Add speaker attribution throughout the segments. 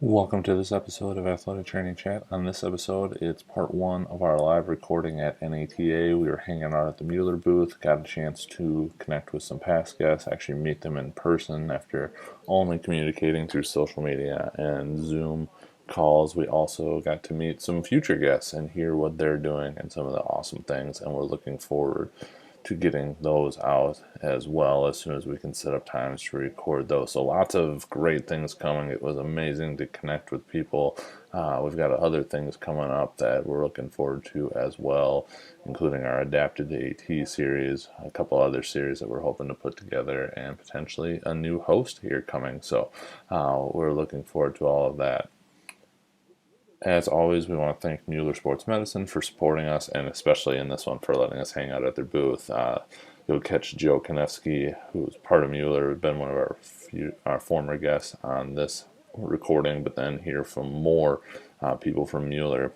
Speaker 1: Welcome to this episode of Athletic Training Chat. On this episode, it's part one of our live recording at NATA. We were hanging out at the Mueller booth, got a chance to connect with some past guests, actually meet them in person after only communicating through social media and Zoom calls. We also got to meet some future guests and hear what they're doing and some of the awesome things, and we're looking forward to getting those out as well as soon as we can set up times to record those. So lots of great things coming. It was amazing to connect with people. We've got other things coming up that we're looking forward to as well, including our Adapted to AT series, a couple other series that we're hoping to put together, and potentially a new host here coming. So we're looking forward to all of that. As always, we want to thank Mueller Sports Medicine for supporting us, and especially in this one for letting us hang out at their booth. You'll catch Joe Kanefsky, who's part of Mueller, been one of our former guests on this recording, but then hear from more people from Mueller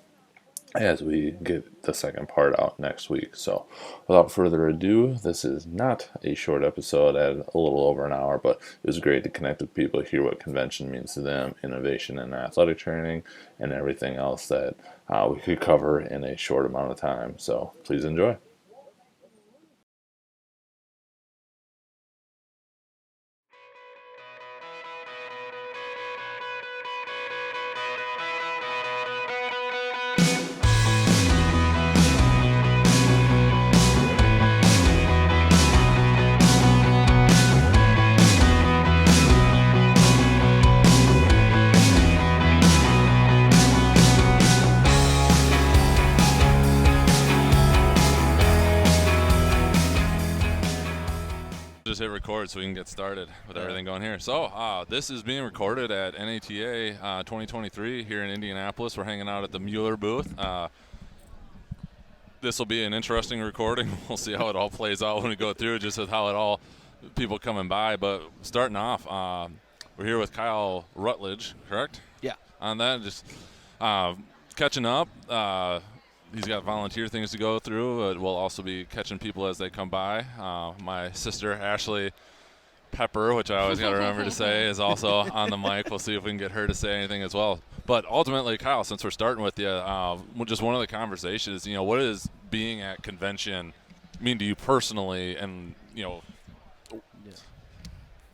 Speaker 1: as we get the second part out next week. So without further ado, this is not a short episode at a little over an hour, but it was great to connect with people, hear what convention means to them, innovation in athletic training, and everything else that we could cover in a short amount of time. So please enjoy.
Speaker 2: Just hit record so we can get started with everything going here. So this is being recorded at NATA 2023 here in Indianapolis. We're hanging out at the Mueller booth. This will be an interesting recording. We'll see how it all plays out when we go through, just with how it all, people coming by. But starting off, we're here with Kyle Rutledge, correct?
Speaker 3: Yeah.
Speaker 2: On that, just catching up. He's got volunteer things to go through. We'll also be catching people as they come by. My sister, Ashley Pepper, which I always got to remember to say, is also on the mic. We'll see if we can get her to say anything as well. But ultimately, Kyle, since we're starting with you, just one of the conversations, what does being at convention mean to you personally? And,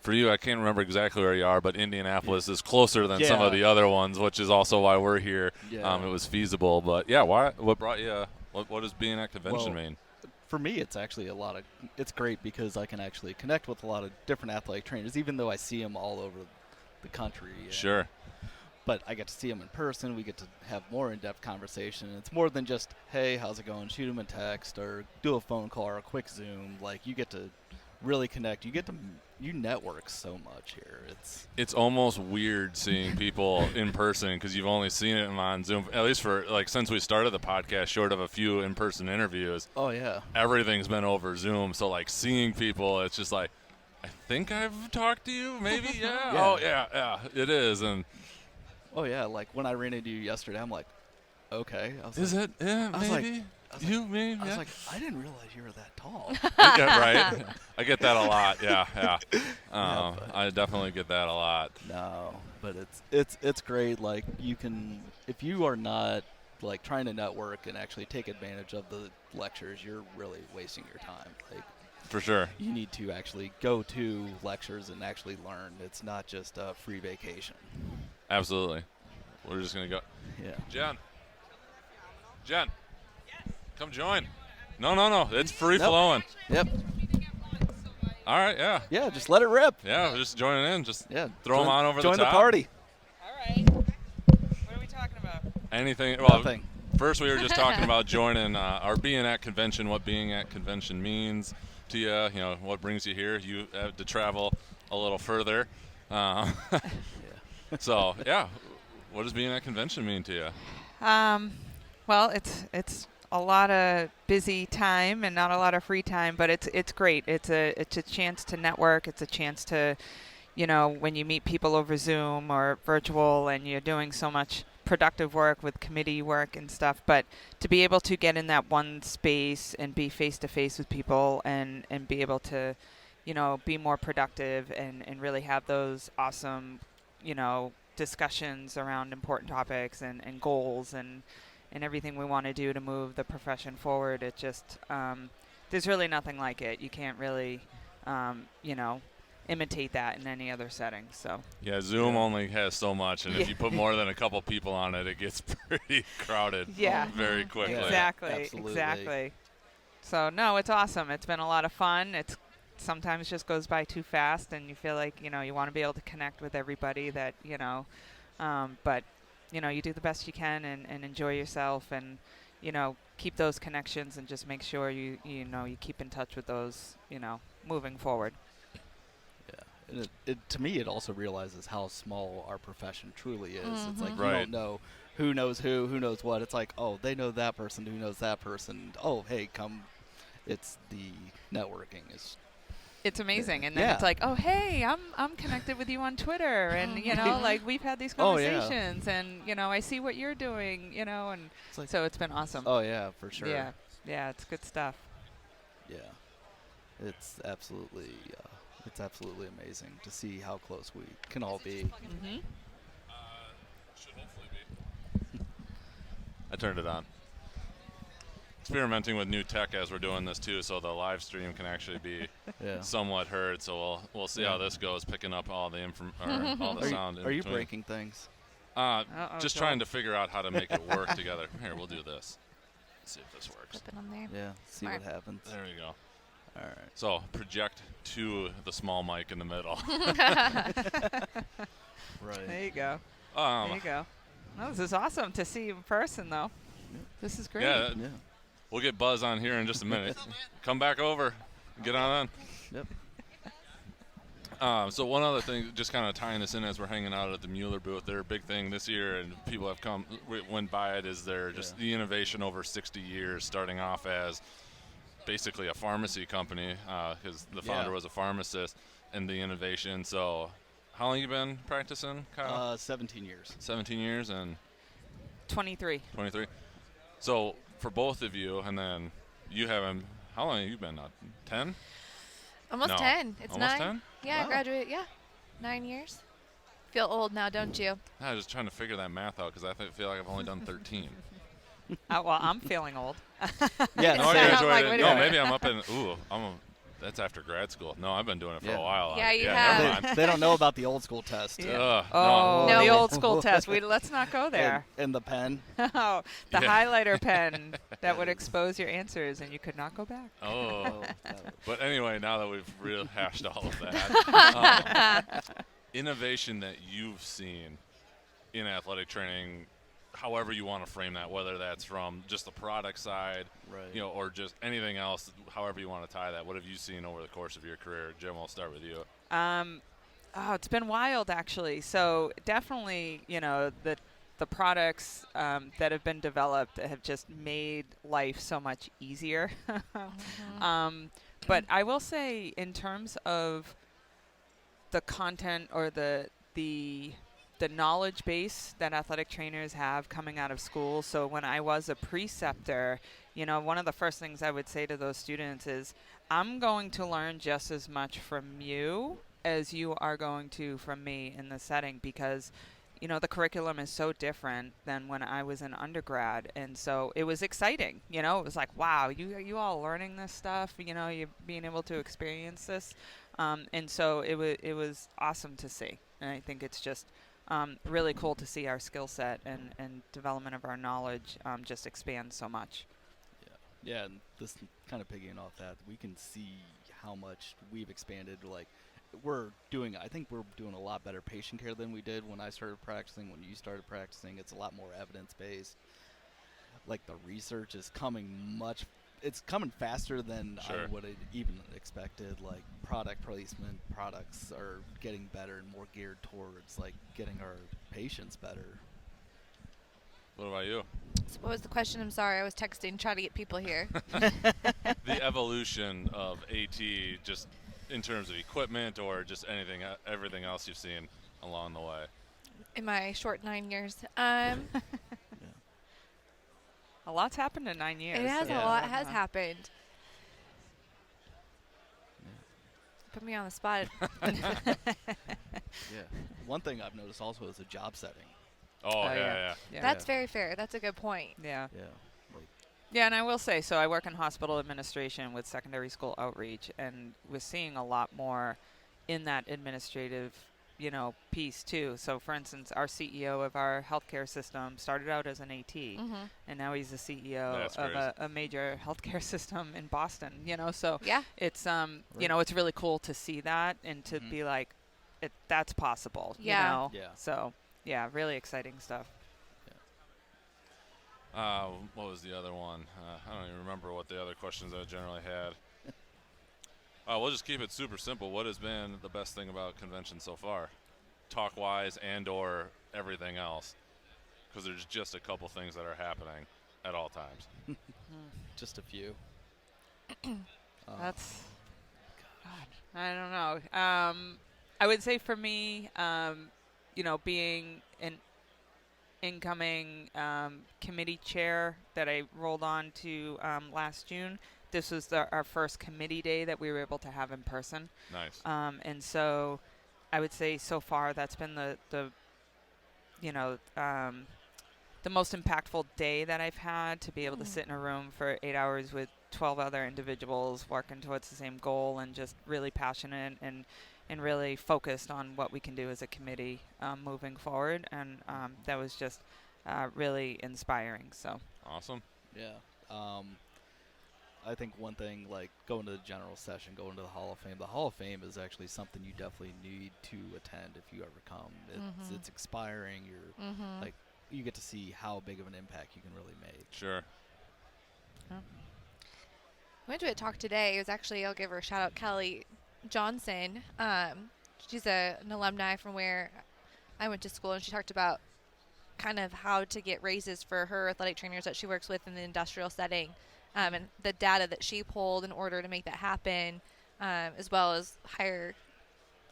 Speaker 2: for you, I can't remember exactly where you are, but Indianapolis is closer than some of the other ones, which is also why we're here.
Speaker 3: Yeah.
Speaker 2: It was feasible. But, what brought you what does being at convention mean?
Speaker 3: For me, it's actually it's great because I can actually connect with a lot of different athletic trainers, even though I see them all over the country.
Speaker 2: Sure.
Speaker 3: But I get to see them in person. We get to have more in-depth conversation. It's more than just, hey, how's it going? Shoot them a text or do a phone call or a quick Zoom. Like, you get to really connect. You network so much here.
Speaker 2: It's almost weird seeing people in person because you've only seen it on Zoom, at least for since we started the podcast, short of a few in-person interviews.
Speaker 3: Oh yeah,
Speaker 2: everything's been over Zoom. So seeing people, it's just I think I've talked to you, maybe. Yeah.
Speaker 3: Yeah.
Speaker 2: Oh yeah, it is. And
Speaker 3: oh yeah, when I ran into you yesterday, I'm like, okay.
Speaker 2: Is it? Yeah, maybe. You, me,
Speaker 3: I was
Speaker 2: yeah.
Speaker 3: like, I didn't realize you were that tall.
Speaker 2: Yeah, right. I get that a lot. Yeah. I definitely get that a lot.
Speaker 3: No, but it's great. You can, if you are not trying to network and actually take advantage of the lectures, you're really wasting your time.
Speaker 2: For sure.
Speaker 3: You need to actually go to lectures and actually learn. It's not just a free vacation.
Speaker 2: Absolutely. We're just gonna go.
Speaker 3: Yeah.
Speaker 2: Jen. Come join. No. It's free flowing.
Speaker 3: Yep.
Speaker 2: All right, yeah.
Speaker 3: Yeah, just let it rip.
Speaker 2: Yeah, we're just joining in. Just throw
Speaker 3: join,
Speaker 2: them on over the top.
Speaker 3: Join the party.
Speaker 4: All right. What are we talking about?
Speaker 2: Anything. Well,
Speaker 3: Nothing.
Speaker 2: First, we were just talking about joining or being at convention, what being at convention means to you. What brings you here. You have to travel a little further. So, what does being at convention mean to you?
Speaker 4: Well, it's a lot of busy time and not a lot of free time, but it's great. It's a chance to network. It's a chance to, when you meet people over Zoom or virtual and you're doing so much productive work with committee work and stuff, but to be able to get in that one space and be face to face with people and be able to, be more productive and really have those awesome, discussions around important topics and goals and everything we want to do to move the profession forward. It just there's really nothing like it. You can't really imitate that in any other setting. So
Speaker 2: yeah, Zoom only has so much, and if you put more than a couple people on it, it gets pretty crowded very quickly.
Speaker 4: Exactly. So no, it's awesome. It's been a lot of fun. It's sometimes just goes by too fast, and you feel like you want to be able to connect with everybody that but you do the best you can and enjoy yourself, and keep those connections, and just make sure you keep in touch with those moving forward.
Speaker 3: Yeah, and to me, it also realizes how small our profession truly is.
Speaker 4: Mm-hmm.
Speaker 3: It's like you
Speaker 2: Right.
Speaker 3: don't know who knows who knows what. It's like, oh, they know that person who knows that person. Oh, hey, come. It's the networking is.
Speaker 4: It's amazing, and then it's like, oh, hey, I'm connected with you on Twitter, and like we've had these conversations, and I see what you're doing, and
Speaker 3: It's like,
Speaker 4: so it's been awesome.
Speaker 3: Oh yeah, for sure.
Speaker 4: Yeah, it's good stuff.
Speaker 3: Yeah, it's absolutely amazing to see how close we can all be.
Speaker 4: Mm-hmm.
Speaker 2: Should hopefully be. I turned it on. Experimenting with new tech as we're doing this too, so the live stream can actually be somewhat heard. So we'll see how this goes, picking up all the all the sound.
Speaker 3: Are you breaking things?
Speaker 2: Just trying to figure out how to make it work together. Here, we'll do this. Let's see if this works.
Speaker 5: Flip it on there.
Speaker 3: Yeah, see what happens.
Speaker 2: There we go.
Speaker 3: All right.
Speaker 2: So project to the small mic in the middle.
Speaker 3: Right.
Speaker 4: There you go. There you go. Oh, this is awesome to see you in person, though. This is great.
Speaker 2: Yeah. We'll get Buzz on here in just a minute. Come back over. Get on.
Speaker 3: Yep.
Speaker 2: So one other thing, just kind of tying this in as we're hanging out at the Mueller booth, their big thing this year, and people have went by it, is their just the innovation over 60 years, starting off as basically a pharmacy company, because the founder was a pharmacist, and the innovation. So how long you been practicing, Kyle?
Speaker 3: 17 years.
Speaker 2: 17 years and
Speaker 4: 23.
Speaker 2: 23. So for both of you, and then you haven't, how long have you been now? 10?
Speaker 5: Almost 10. It's
Speaker 2: Almost
Speaker 5: 9.
Speaker 2: 10?
Speaker 5: Yeah,
Speaker 3: Wow.
Speaker 5: I graduated. Yeah, 9 years. Feel old now, don't you?
Speaker 2: I was just trying to figure that math out because I feel like I've only done 13.
Speaker 4: Well, I'm feeling old.
Speaker 3: Yeah.
Speaker 2: No, I
Speaker 5: Same.
Speaker 2: graduated.
Speaker 5: Like, wait a
Speaker 2: No,
Speaker 5: minute.
Speaker 2: maybe I'm up in. That's after grad school. No, I've been doing it for a while.
Speaker 5: Yeah, you
Speaker 2: Never
Speaker 5: have.
Speaker 2: mind.
Speaker 3: They don't know about the old school test.
Speaker 2: Ugh,
Speaker 4: Oh,
Speaker 5: No.
Speaker 4: the old school test. Let's not go there.
Speaker 3: And the pen.
Speaker 4: Oh, the
Speaker 2: Yeah.
Speaker 4: highlighter pen that would expose your answers, and you could not go back.
Speaker 2: Oh. But anyway, now that we've hashed all of that, innovation that you've seen in athletic training, however you want to frame that, whether that's from just the product side,
Speaker 3: Right.
Speaker 2: or just anything else, however you want to tie that. What have you seen over the course of your career? Jim, I'll start with you.
Speaker 4: It's been wild, actually. So definitely, the products that have been developed have just made life so much easier. But I will say, in terms of the content or the knowledge base that athletic trainers have coming out of school. So when I was a preceptor, one of the first things I would say to those students is, I'm going to learn just as much from you as you are going to from me in the setting, because the curriculum is so different than when I was an undergrad. And so it was exciting. It was like, wow, you all learning this stuff, you being able to experience this. And so it was awesome to see. And I think it's just really cool to see our skill set and development of our knowledge just expand so much.
Speaker 3: Yeah, and this kind of picking off that, we can see how much we've expanded. Like, I think we're doing a lot better patient care than we did when I started practicing, when you started practicing. It's a lot more evidence-based. Like, the research is it's coming faster than I would have even expected. Like, product placement, products are getting better and more geared towards, like, getting our patients better.
Speaker 2: What about you?
Speaker 5: So what was the question? I'm sorry. I was texting, trying to get people here.
Speaker 2: The evolution of AT, just in terms of equipment or just everything else you've seen along the way.
Speaker 5: In my short 9 years.
Speaker 4: A lot's happened in 9 years.
Speaker 5: It has
Speaker 4: so
Speaker 5: a lot has happened. Put me on the spot.
Speaker 3: Yeah. One thing I've noticed also is the job setting.
Speaker 2: Oh,
Speaker 4: yeah.
Speaker 2: yeah.
Speaker 4: Yeah.
Speaker 5: That's very fair. That's a good point.
Speaker 4: Yeah.
Speaker 3: Yeah. Like,
Speaker 4: Yeah, and I will say, so I work in hospital administration with secondary school outreach, and we're seeing a lot more in that administrative, piece too. So, for instance, our CEO of our healthcare system started out as an AT, and now he's the CEO
Speaker 2: That's
Speaker 4: of
Speaker 2: crazy.
Speaker 4: a major healthcare system in Boston. So
Speaker 5: Yeah.
Speaker 4: it's
Speaker 3: Right.
Speaker 4: it's really cool to see that and to be like, that's possible.
Speaker 5: Yeah.
Speaker 3: Yeah.
Speaker 4: So yeah, really exciting stuff.
Speaker 2: What was the other one? I don't even remember what the other questions I generally had. We'll just keep it super simple. What has been the best thing about convention so far? Talk-wise and/or everything else? Because there's just a couple things that are happening at all times.
Speaker 3: just a few.
Speaker 4: That's God. I don't know. I would say for me, being an incoming committee chair that I rolled on to last June. This was our first committee day that we were able to have in person.
Speaker 2: Nice.
Speaker 4: And so I would say so far that's been the most impactful day that I've had, to be able to sit in a room for 8 hours with 12 other individuals working towards the same goal and just really passionate and really focused on what we can do as a committee moving forward. And that was just really inspiring. So
Speaker 3: Yeah.
Speaker 2: Awesome.
Speaker 3: I think one thing, like going to the general session, going to the Hall of Fame. The Hall of Fame is actually something you definitely need to attend if you ever come. It's expiring. You're like, you get to see how big of an impact you can really make.
Speaker 2: Sure.
Speaker 5: I went to a talk today. It was actually, I'll give her a shout out, Kalli Johnson. She's an alumni from where I went to school, and she talked about kind of how to get raises for her athletic trainers that she works with in the industrial setting, and the data that she pulled in order to make that happen, as well as hire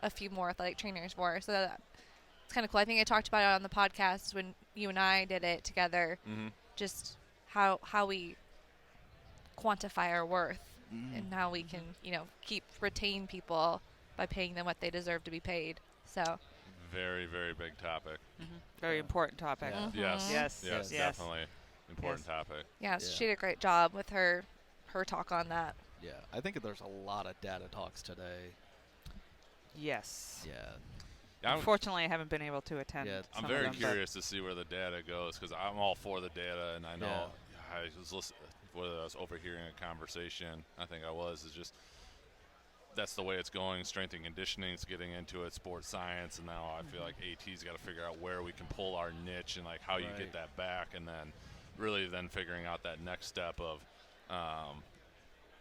Speaker 5: a few more athletic trainers for her. So it's kind of cool. I think I talked about it on the podcast when you and I did it together, just how we quantify our worth and how we can, retain people by paying them what they deserve to be paid. So
Speaker 2: Very, very big topic.
Speaker 4: very important topic.
Speaker 3: Yeah.
Speaker 2: Yes.
Speaker 4: Yes.
Speaker 2: Definitely important topic.
Speaker 5: yeah, so she did a great job with her talk on that.
Speaker 3: Yeah, I think there's a lot of data talks today.
Speaker 4: Yes.
Speaker 3: Yeah.
Speaker 4: Unfortunately, I haven't been able to attend.
Speaker 3: Yeah,
Speaker 4: some
Speaker 2: I'm
Speaker 4: of
Speaker 2: very
Speaker 4: them, but
Speaker 2: curious to see where the data goes, because I'm all for the data, and I know I was listening, whether I was overhearing a conversation, I think I was, is just that's the way it's going. Strength and conditioning is getting into it, sports science, and now I feel like AT's got to figure out where we can pull our niche and like how you get that back, and then really then figuring out that next step of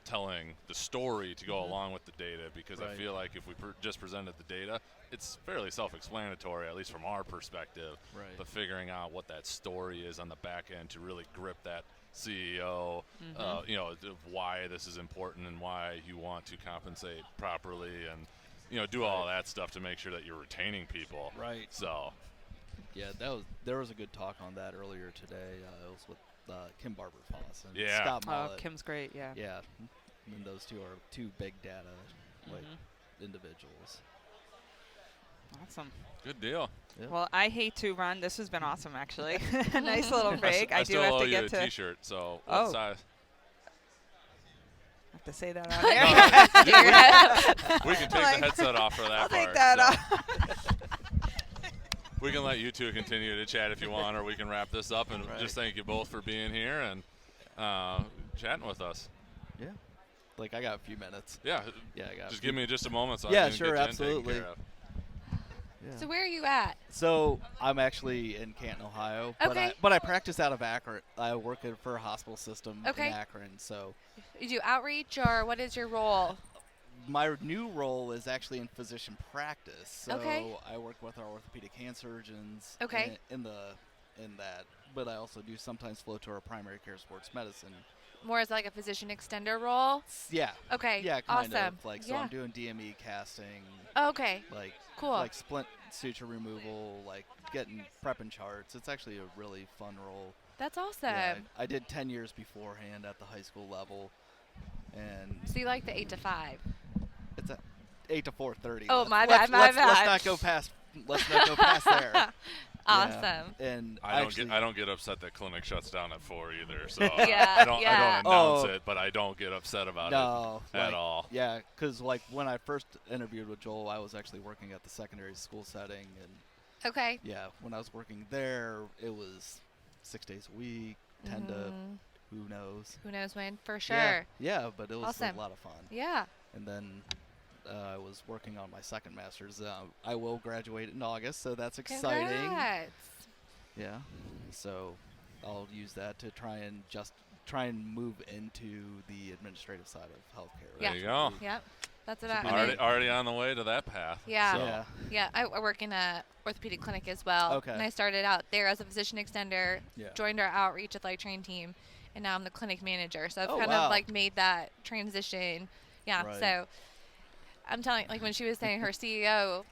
Speaker 2: telling the story to go along with the data, because I feel like if we just presented the data, it's fairly self-explanatory, at least from our perspective.
Speaker 3: Right.
Speaker 2: But figuring out what that story is on the back end to really grip that CEO, of why this is important and why you want to compensate properly, and do all that stuff to make sure that you're retaining people.
Speaker 3: Right.
Speaker 2: So.
Speaker 3: Yeah, there was a good talk on that earlier today. It was with Kim Barber Foss and
Speaker 2: Yeah.
Speaker 3: Scott
Speaker 4: Oh,
Speaker 3: Mullet.
Speaker 4: Kim's great. Yeah.
Speaker 3: Yeah, and those two are two big data individuals.
Speaker 4: Awesome.
Speaker 2: Good deal.
Speaker 3: Yeah.
Speaker 4: Well, I hate to run. This has been awesome, actually. A nice little break.
Speaker 2: I
Speaker 4: do
Speaker 2: still
Speaker 4: have
Speaker 2: owe
Speaker 4: to
Speaker 2: you
Speaker 4: get
Speaker 2: a
Speaker 4: to.
Speaker 2: T-shirt. So
Speaker 4: Oh.
Speaker 2: what size?
Speaker 4: Have to say that on air.
Speaker 2: We can take the headset off for that
Speaker 4: I'll
Speaker 2: part.
Speaker 4: take that
Speaker 2: so.
Speaker 4: off.
Speaker 2: We can let you two continue to chat if you want, or we can wrap this up. And just thank you both for being here and chatting with us.
Speaker 3: Yeah. Like, I got a few minutes.
Speaker 2: Yeah.
Speaker 3: Yeah, I got
Speaker 2: Just give me just a moment so
Speaker 3: Yeah,
Speaker 2: I can
Speaker 3: sure,
Speaker 2: get you
Speaker 3: absolutely.
Speaker 2: taken care of.
Speaker 3: Yeah.
Speaker 5: So where are you at?
Speaker 3: So I'm actually in Canton, Ohio,
Speaker 5: Okay.
Speaker 3: but I practice out of Akron. I work for a hospital system
Speaker 5: Okay.
Speaker 3: in Akron. So
Speaker 5: You do outreach, or what is your role?
Speaker 3: my new role is actually in physician practice. So
Speaker 5: Okay.
Speaker 3: I work with our orthopedic hand surgeons.
Speaker 5: Okay.
Speaker 3: In that, but I also do sometimes flow to our primary care sports medicine.
Speaker 5: More as like a physician extender role?
Speaker 3: Yeah.
Speaker 5: Okay.
Speaker 3: Yeah, kind
Speaker 5: awesome.
Speaker 3: of. Like, so
Speaker 5: yeah.
Speaker 3: I'm doing DME casting,
Speaker 5: Okay.
Speaker 3: like
Speaker 5: Cool.
Speaker 3: like splint suture removal, like prepping charts. It's actually a really fun role.
Speaker 5: That's awesome.
Speaker 3: Yeah, I did 10 years beforehand at the high school level, and
Speaker 5: So you like the 8 to 5?
Speaker 3: it's a 8 to 4:30.
Speaker 5: Oh, my bad, my
Speaker 3: Let's
Speaker 5: bad.
Speaker 3: not go past. Let's not go past there.
Speaker 5: Awesome.
Speaker 3: Yeah. And
Speaker 2: I
Speaker 3: actually,
Speaker 2: don't get upset that clinic shuts down at 4 either. So
Speaker 5: Yeah,
Speaker 2: I don't
Speaker 5: yeah.
Speaker 2: announce
Speaker 3: Oh.
Speaker 2: it, but I don't get upset about
Speaker 3: no,
Speaker 2: it at all.
Speaker 3: Yeah, because like when I first interviewed with Joel, I was actually working at the secondary school setting, and
Speaker 5: Okay.
Speaker 3: yeah, when I was working there, it was 6 days a week, 10 to
Speaker 5: Mhm.
Speaker 3: who knows.
Speaker 5: Who knows when? For sure.
Speaker 3: Yeah, but it was
Speaker 5: Awesome.
Speaker 3: a lot of fun.
Speaker 5: Yeah.
Speaker 3: And then I was working on my second master's. I will graduate in August, so that's exciting.
Speaker 5: Congrats.
Speaker 3: Yeah. So I'll use that to try and move into the administrative side of healthcare.
Speaker 5: Yeah.
Speaker 2: There you go.
Speaker 5: Yep. That's what
Speaker 3: Should
Speaker 5: I
Speaker 3: be
Speaker 5: mean.
Speaker 2: Already on the way to that path.
Speaker 5: Yeah.
Speaker 2: So.
Speaker 3: Yeah.
Speaker 5: Yeah, I work in a orthopedic clinic as well.
Speaker 3: Okay.
Speaker 5: And I started out there as a physician extender,
Speaker 3: Yeah.
Speaker 5: joined our outreach athletic training team, and now I'm the clinic manager. So I've
Speaker 3: Oh,
Speaker 5: kind
Speaker 3: wow.
Speaker 5: of like made that transition. Yeah.
Speaker 3: Right.
Speaker 5: So I'm telling, like when she was saying her CEO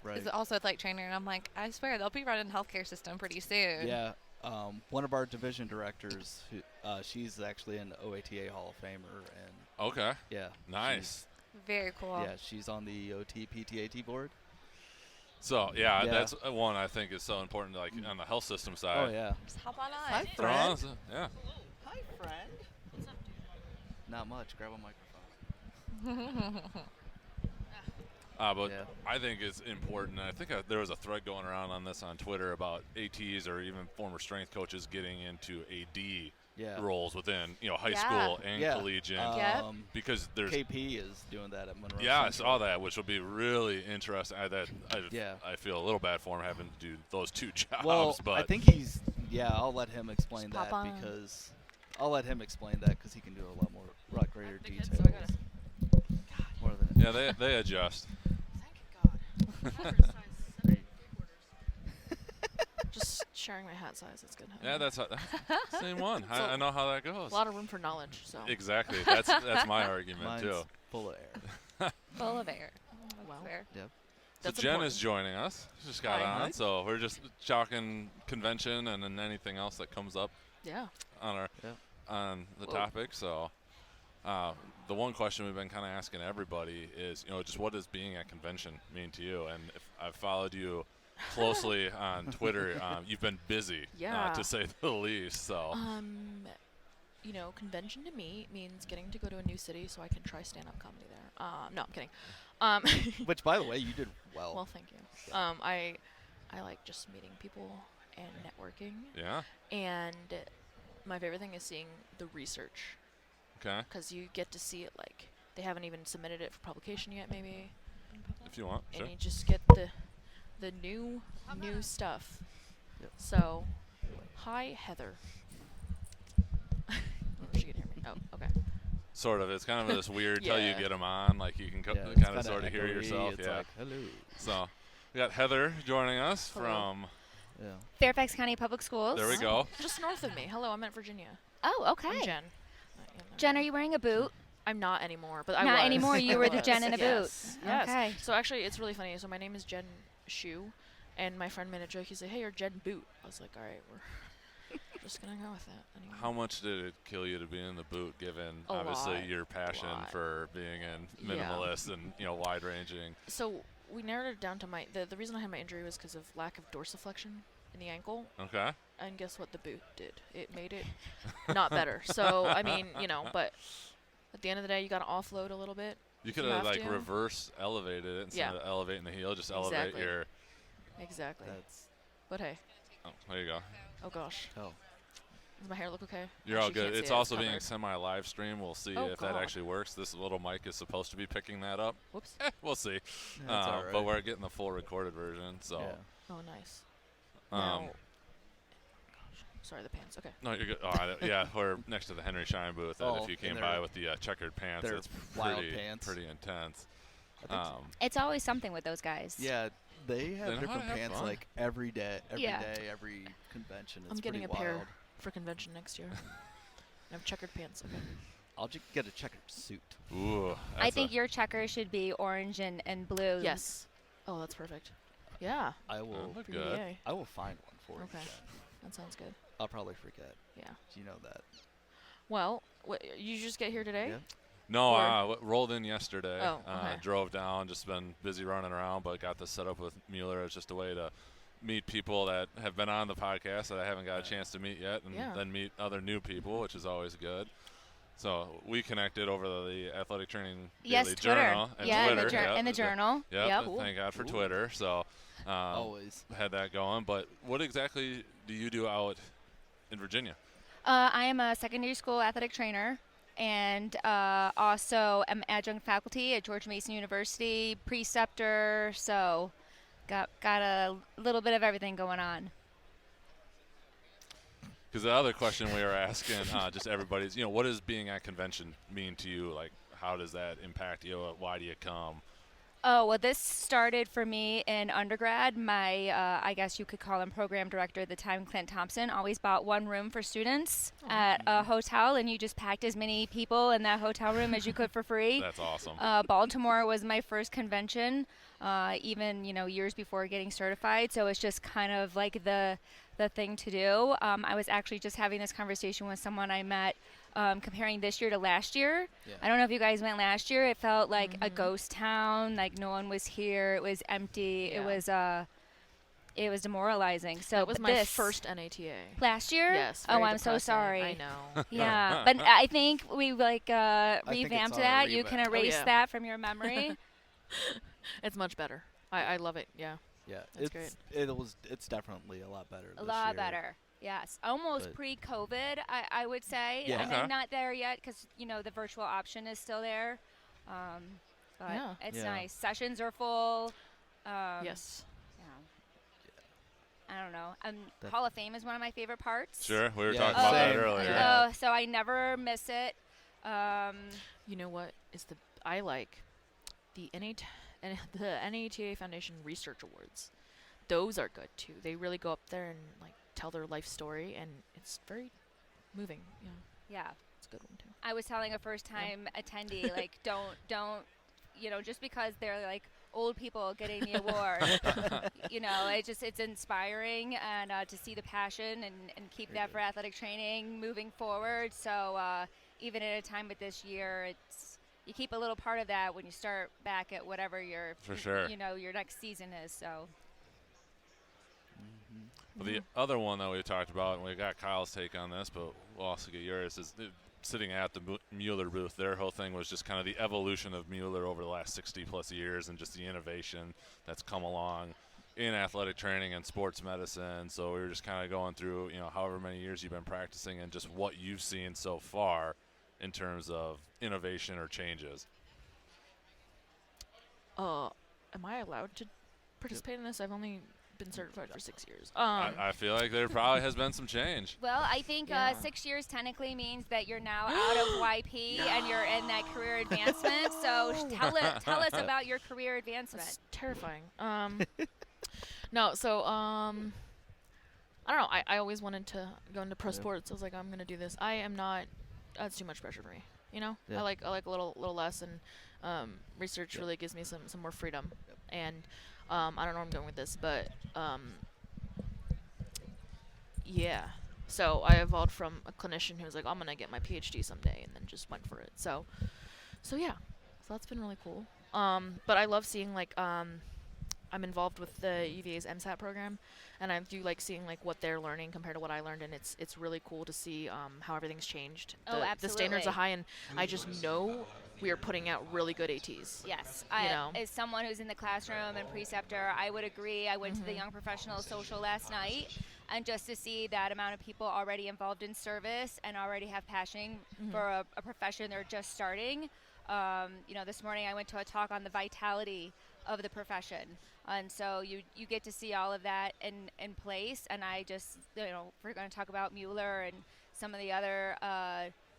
Speaker 3: Right.
Speaker 5: is also a athletic trainer, and I'm like, I swear they'll be running the healthcare system pretty soon.
Speaker 3: Yeah. One of our division directors, she's actually an OATA Hall of Famer, and
Speaker 2: Okay.
Speaker 3: yeah.
Speaker 2: Nice.
Speaker 5: Very cool.
Speaker 3: Yeah, she's on the OT PTAT board.
Speaker 2: So yeah,
Speaker 3: Yeah.
Speaker 2: that's one I think is so important. Like on the health system
Speaker 3: Oh
Speaker 2: side.
Speaker 3: yeah.
Speaker 5: Just hop on
Speaker 3: Hi,
Speaker 5: on.
Speaker 2: Throw on,
Speaker 3: friend.
Speaker 2: yeah.
Speaker 3: Hi, friend. Not much. Grab a microphone.
Speaker 2: But
Speaker 3: Yeah.
Speaker 2: I think it's important. I think there was a thread going around on this on Twitter about ATs or even former strength coaches getting into AD
Speaker 3: Yeah.
Speaker 2: roles within high
Speaker 5: Yeah.
Speaker 2: school and
Speaker 3: Yeah.
Speaker 2: collegiate
Speaker 5: Yep.
Speaker 2: because there's
Speaker 3: KP is doing that at Monroe.
Speaker 2: yeah I
Speaker 3: Central.
Speaker 2: saw that, which will be really interesting.
Speaker 3: Yeah.
Speaker 2: I feel a little bad for him having to do those two jobs,
Speaker 3: Well,
Speaker 2: but
Speaker 3: I think he's. Yeah, I'll let him explain
Speaker 5: Just
Speaker 3: that
Speaker 5: pop on.
Speaker 3: because he can do a lot greater details. More than
Speaker 2: yeah, they adjust.
Speaker 6: Just sharing my hat size. That's good.
Speaker 2: Yeah, that's same one.
Speaker 6: So,
Speaker 2: I know how that goes.
Speaker 6: a lot of room for knowledge. So
Speaker 2: Exactly. That's my argument
Speaker 3: Mine's
Speaker 2: too.
Speaker 3: full of air.
Speaker 5: Full of air. That's
Speaker 6: Well.
Speaker 5: fair.
Speaker 2: So
Speaker 6: that's
Speaker 2: Jen
Speaker 6: important.
Speaker 2: is joining us. She just got
Speaker 6: Hi.
Speaker 2: on, so we're just talking convention and then anything else that comes up
Speaker 6: Yeah.
Speaker 2: on our
Speaker 3: Yeah.
Speaker 2: on the
Speaker 6: Whoa.
Speaker 2: topic. So the one question we've been kind of asking everybody is, just what does being at convention mean to you? And if I've followed you closely on Twitter, you've been busy,
Speaker 6: Yeah.
Speaker 2: to say the least. So
Speaker 6: Convention to me means getting to go to a new city so I can try stand-up comedy there. No, I'm kidding.
Speaker 3: Which, by the way, you did well.
Speaker 6: Well, thank you. I like just meeting people and networking.
Speaker 2: yeah,
Speaker 6: And my favorite thing is seeing the research
Speaker 2: okay,
Speaker 6: because you get to see it like they haven't even submitted it for publication yet, maybe.
Speaker 2: if you want, sure.
Speaker 6: And you just get the new stuff.
Speaker 3: Yep.
Speaker 6: So, hi Heather. She can hear me. Oh, okay.
Speaker 2: Sort of. It's kind of this weird till you
Speaker 6: Yeah.
Speaker 2: get them on, like you can
Speaker 3: Yeah, it's
Speaker 2: kind
Speaker 3: kinda
Speaker 2: of sort of hear
Speaker 3: echoey.
Speaker 2: yourself.
Speaker 3: It's
Speaker 2: Yeah.
Speaker 3: like, hello.
Speaker 2: So we got Heather joining us
Speaker 6: Hello.
Speaker 2: from.
Speaker 3: Yeah.
Speaker 7: Fairfax County Public Schools.
Speaker 2: There we go.
Speaker 6: Just north of me. Hello, I'm at Virginia.
Speaker 7: Oh,
Speaker 6: I'm
Speaker 7: okay.
Speaker 6: Jen.
Speaker 7: Jen, are you wearing a boot?
Speaker 6: I'm not anymore, but I
Speaker 7: Not
Speaker 6: was.
Speaker 7: anymore. You
Speaker 6: I
Speaker 7: were the
Speaker 6: was.
Speaker 7: Jen in a
Speaker 6: Yes.
Speaker 7: boot.
Speaker 6: Yes.
Speaker 7: Okay.
Speaker 6: So actually, it's really funny. So my name is Jen Shu, and my friend made a joke. He said, "Hey, you're Jen Boot." I was like, "All right, we're just gonna go with that." Anyway.
Speaker 2: How much did it kill you to be in the boot, given
Speaker 6: A
Speaker 2: obviously
Speaker 6: lot.
Speaker 2: your passion
Speaker 6: lot.
Speaker 2: for being in
Speaker 6: Yeah.
Speaker 2: minimalist and wide ranging?
Speaker 6: So we narrowed it down to the reason I had my injury was because of lack of dorsiflexion in the ankle.
Speaker 2: Okay.
Speaker 6: And guess what the boot did? It made it not better. So, I mean, but at the end of the day, you got to offload a little bit.
Speaker 2: You
Speaker 6: if
Speaker 2: could
Speaker 6: you
Speaker 2: have
Speaker 6: have
Speaker 2: like
Speaker 6: to.
Speaker 2: reverse elevated it instead
Speaker 6: Yeah.
Speaker 2: of elevating the heel, just elevate
Speaker 6: Exactly.
Speaker 2: your.
Speaker 6: Exactly.
Speaker 3: That's.
Speaker 6: But hey,
Speaker 2: Oh, there you go.
Speaker 6: oh gosh.
Speaker 3: Oh.
Speaker 6: Does my hair look okay?
Speaker 2: You're
Speaker 6: Oh,
Speaker 2: all
Speaker 6: she
Speaker 2: good.
Speaker 6: can't see
Speaker 2: It's
Speaker 6: it,
Speaker 2: also being
Speaker 6: covered.
Speaker 2: semi-live stream. We'll see
Speaker 6: Oh,
Speaker 2: if that
Speaker 6: God.
Speaker 2: actually works. This little mic is supposed to be picking that up.
Speaker 6: Whoops.
Speaker 2: We'll see.
Speaker 3: That's all right.
Speaker 2: But we're getting the full recorded version. So.
Speaker 3: Yeah.
Speaker 6: Oh, nice.
Speaker 2: Um,
Speaker 6: Now, gosh, sorry, the pants. Okay.
Speaker 2: No, you're good. Yeah, we're next to the Henry Schein booth. And
Speaker 3: Oh,
Speaker 2: if you came
Speaker 3: and
Speaker 2: by
Speaker 3: they're-
Speaker 2: with the checkered pants,
Speaker 3: they're
Speaker 2: it's
Speaker 3: wild
Speaker 2: pretty,
Speaker 3: pants.
Speaker 2: pretty intense.
Speaker 3: I think so.
Speaker 7: It's always something with those guys.
Speaker 3: Yeah, they have
Speaker 2: They know how to
Speaker 3: different
Speaker 2: have
Speaker 3: pants
Speaker 2: fun.
Speaker 3: like every day,
Speaker 7: Yeah.
Speaker 3: every convention. It's
Speaker 6: I'm getting a
Speaker 3: pretty
Speaker 6: pair
Speaker 3: wild.
Speaker 6: for convention next year. I have checkered pants. Okay.
Speaker 3: I'll get a checkered suit.
Speaker 2: Ooh.
Speaker 7: I
Speaker 2: that's
Speaker 7: think
Speaker 2: a-
Speaker 7: your checker should be orange and blue.
Speaker 6: Yes. Oh, that's perfect. Yeah.
Speaker 3: I will.
Speaker 2: look
Speaker 6: For
Speaker 2: good.
Speaker 6: UVA.
Speaker 3: I will find one for
Speaker 6: Okay.
Speaker 3: you. Jen.
Speaker 6: That sounds good.
Speaker 3: I'll probably forget.
Speaker 6: Yeah.
Speaker 3: You know that.
Speaker 6: Well, you just get here today?
Speaker 3: Yeah.
Speaker 2: No,
Speaker 6: Or-
Speaker 2: rolled in yesterday.
Speaker 6: Oh, okay.
Speaker 2: Drove down, just been busy running around, but got this set up with Mueller. It's just a way to meet people that have been on the podcast that I haven't got a chance to meet yet, and then meet other new people, which is always good. So we connected over the Athletic Training Daily Journal and Twitter.
Speaker 7: And the journal.
Speaker 2: Yep. Thank God for Twitter. So
Speaker 3: always
Speaker 2: had that going. But what exactly do you do out in Virginia?
Speaker 7: I am a secondary school athletic trainer, and also am adjunct faculty at George Mason University, preceptor. So got a little bit of everything going on.
Speaker 2: Because the other question we were asking, just everybody's, what does being at convention mean to you? Like, how does that impact you? Why do you come?
Speaker 7: Oh, well, this started for me in undergrad. My, I guess you could call him program director at the time, Clint Thompson, always bought one room for students at a hotel, and you just packed as many people in that hotel room as you could for free.
Speaker 2: That's awesome.
Speaker 7: Baltimore was my first convention, even, years before getting certified. So it's just kind of like the thing to do. I was actually just having this conversation with someone I met, comparing this year to last year.
Speaker 3: Yeah.
Speaker 7: I don't know if you guys went last year. It felt like a ghost town. Like no one was here. It was empty.
Speaker 6: Yeah.
Speaker 7: It was demoralizing. So
Speaker 6: that was my first NATA.
Speaker 7: Last year?
Speaker 6: Yes.
Speaker 7: Oh,
Speaker 6: very
Speaker 7: I'm so
Speaker 6: depressing.
Speaker 7: sorry.
Speaker 6: I know.
Speaker 7: Yeah, but I think we
Speaker 3: think
Speaker 7: revamped
Speaker 3: it's
Speaker 7: that.
Speaker 3: all
Speaker 7: You can
Speaker 3: revamped.
Speaker 7: erase
Speaker 6: yeah.
Speaker 7: that from your memory.
Speaker 6: It's much better. I love it. Yeah.
Speaker 3: Yeah,
Speaker 6: That's great.
Speaker 3: It's definitely a lot better.
Speaker 7: A
Speaker 3: this
Speaker 7: lot
Speaker 3: year.
Speaker 7: better. Yes, almost
Speaker 3: But-
Speaker 7: pre-COVID, I would say.
Speaker 3: Yeah.
Speaker 7: And
Speaker 2: Okay.
Speaker 7: I'm not there yet because the virtual option is still there. But
Speaker 6: Yeah.
Speaker 7: it's
Speaker 3: Yeah.
Speaker 7: nice. Sessions are full.
Speaker 6: Yes.
Speaker 7: I don't know.
Speaker 3: That-
Speaker 7: Hall of Fame is one of my favorite parts.
Speaker 2: Sure, we were
Speaker 3: Yeah,
Speaker 2: talking about that
Speaker 3: same.
Speaker 2: earlier.
Speaker 3: Yeah.
Speaker 7: So I never miss it.
Speaker 6: You know what is I like the the NATA Foundation Research Awards. Those are good too. They really go up there and like tell their life story, and it's very moving. Yeah,
Speaker 7: Yeah.
Speaker 6: it's a good one too.
Speaker 7: I was telling a first-time attendee, like, don't, just because they're like old people getting the award, it's inspiring, and to see the passion and keep that for athletic training moving forward. So even at a time with this year, you keep a little part of that when you start back at whatever your
Speaker 2: For sure.
Speaker 7: your next season is. So
Speaker 2: Well, the other one that we talked about, and we got Kyle's take on this, but we'll also get yours, is sitting at the Mueller booth. Their whole thing was just kind of the evolution of Mueller over the last 60-plus years and just the innovation that's come along in athletic training and sports medicine. So we were just kind of going through, however many years you've been practicing and just what you've seen so far in terms of innovation or changes.
Speaker 6: Am I allowed to participate in this? I've only been certified for 6 years.
Speaker 2: I feel like there probably has been some change.
Speaker 7: well, I think
Speaker 6: Yeah.
Speaker 7: 6 years technically means that you're now out of YP and you're in that career advancement. So tell us about your career advancement.
Speaker 6: That's terrifying. No, so I don't know. I always wanted to go into pro sports. I was like, I'm gonna do this. I am not. That's too much pressure for me.
Speaker 3: Yeah.
Speaker 6: I like a little less, and research really gives me some more freedom. And I don't know where I'm going with this, but yeah. So I evolved from a clinician who was like, I'm gonna get my PhD someday, and then just went for it. So yeah. So that's been really cool. But I love seeing like I'm involved with the UVA's MSAT program, and I do like seeing like what they're learning compared to what I learned, and it's really cool to see how everything's changed.
Speaker 7: Oh,
Speaker 6: The standards are
Speaker 7: absolutely.
Speaker 6: high, and I just know we are putting out really good ATs.
Speaker 7: Yes,
Speaker 6: know.
Speaker 7: as someone who's in the classroom and preceptor, I would agree. I went to the Young Professional Social last night, and just to see that amount of people already involved in service and already have passion for a profession they're just starting. This morning I went to a talk on the vitality of the profession, and so you get to see all of that in place. And I just, if we're going to talk about Mueller and some of the other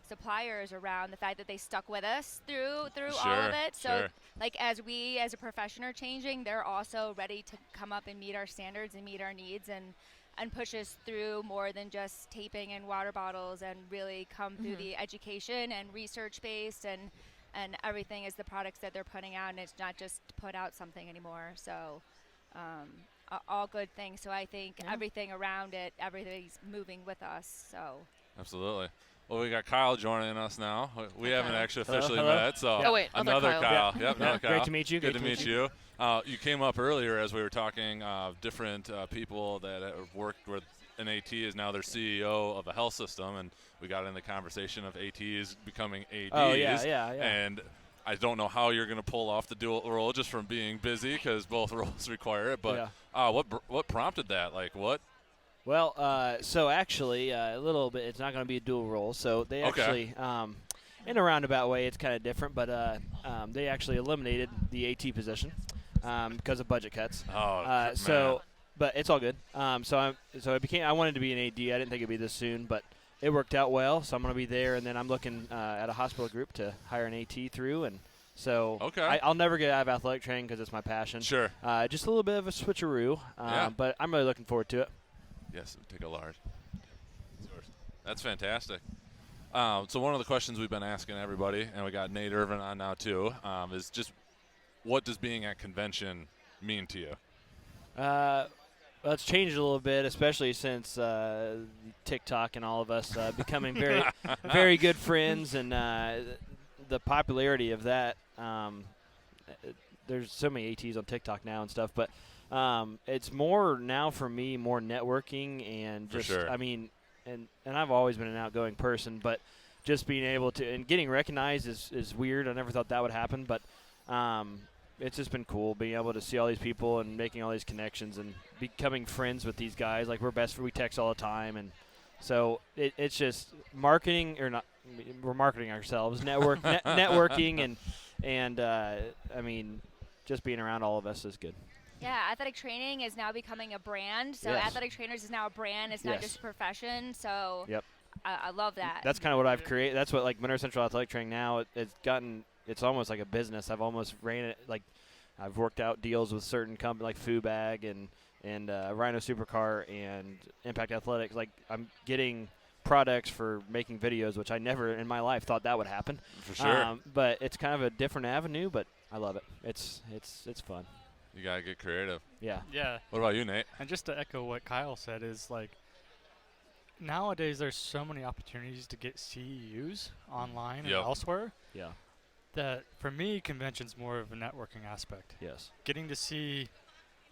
Speaker 7: suppliers around, the fact that they stuck with us through all of it. So
Speaker 2: Sure.
Speaker 7: like as we as a profession are changing, they're also ready to come up and meet our standards and meet our needs and push us through more than just taping and water bottles, and really come through the education and research based and everything is the products that they're putting out, and it's not just put out something anymore. So all good things. So I think everything around it, everything's moving with us. So
Speaker 2: Absolutely. Well, we got Kyle joining us now. We haven't actually
Speaker 8: Hello,
Speaker 2: officially
Speaker 8: hello.
Speaker 2: met, so
Speaker 6: Oh, wait,
Speaker 2: another
Speaker 6: other
Speaker 2: Kyle.
Speaker 6: Kyle.
Speaker 2: Yep, another Kyle.
Speaker 8: Great to meet you.
Speaker 2: Good to meet you. You came up earlier as we were talking. Different people that have worked with an AT is now their CEO of a health system, and we got in the conversation of ATs becoming ADs.
Speaker 8: Oh, yeah.
Speaker 2: And I don't know how you're going to pull off the dual role just from being busy because both roles require it. But what prompted that? Like what?
Speaker 8: Well, so actually, a little bit. It's not going to be a dual role. So they actually, in a roundabout way, it's kind of different. But they actually eliminated the AT position because of budget cuts. But it's all good. I wanted to be an AD. I didn't think it'd be this soon, but it worked out well. So I'm going to be there, and then I'm looking at a hospital group to hire an AT through, and so I'll never get out of athletic training because it's my passion.
Speaker 2: Sure.
Speaker 8: Just a little bit of a switcheroo, but I'm really looking forward to it.
Speaker 2: Yes, take a large. That's fantastic. So one of the questions we've been asking everybody, and we got Nate Ervin on now too, is just what does being at convention mean to you?
Speaker 8: Well, it's changed a little bit, especially since TikTok and all of us becoming very, very good friends, and the popularity of that. There's so many ATs on TikTok now and stuff, but it's more now for me, more networking and just,
Speaker 2: sure.
Speaker 8: I mean, and I've always been an outgoing person, but just being able to, and getting recognized is weird. I never thought that would happen, but it's just been cool being able to see all these people and making all these connections and becoming friends with these guys. Like, we text all the time, and so it's just marketing, or not, we're marketing ourselves, networking, and I mean, just being around all of us is good.
Speaker 7: Yeah, athletic training is now becoming a brand. So
Speaker 8: Yes.
Speaker 7: Athletic Trainers is now a brand. It's not just a profession. So
Speaker 8: Yep.
Speaker 7: I love that.
Speaker 8: That's kind of what I've created. That's what, like, Mueller Central Athletic Training now, it's almost like a business. I've almost ran it, like, I've worked out deals with certain companies like Foobag and Rhino Supercar and Impact Athletics. Like, I'm getting products for making videos, which I never in my life thought that would happen.
Speaker 2: For sure.
Speaker 8: But it's kind of a different avenue, but I love it. It's fun.
Speaker 2: You gotta get creative.
Speaker 8: Yeah.
Speaker 9: Yeah.
Speaker 2: What about you, Nate?
Speaker 9: And just to echo what Kyle said is, like, nowadays there's so many opportunities to get CEUs online and elsewhere.
Speaker 8: Yeah.
Speaker 9: That for me, convention's more of a networking aspect.
Speaker 8: Yes. Getting
Speaker 9: To see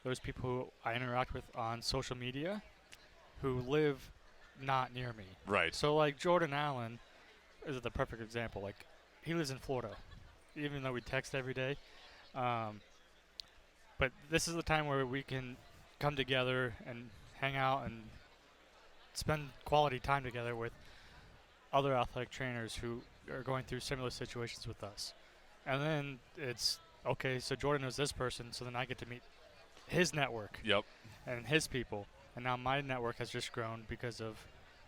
Speaker 9: those people who I interact with on social media who live not near me.
Speaker 2: Right.
Speaker 9: So, like, Jordan Allen is the perfect example. Like, he lives in Florida, even though we text every day. But this is the time where we can come together and hang out and spend quality time together with other athletic trainers who are going through similar situations with us. And then it's, okay, so Jordan knows this person, so then I get to meet his network.
Speaker 2: Yep.
Speaker 9: And his people. And now my network has just grown because of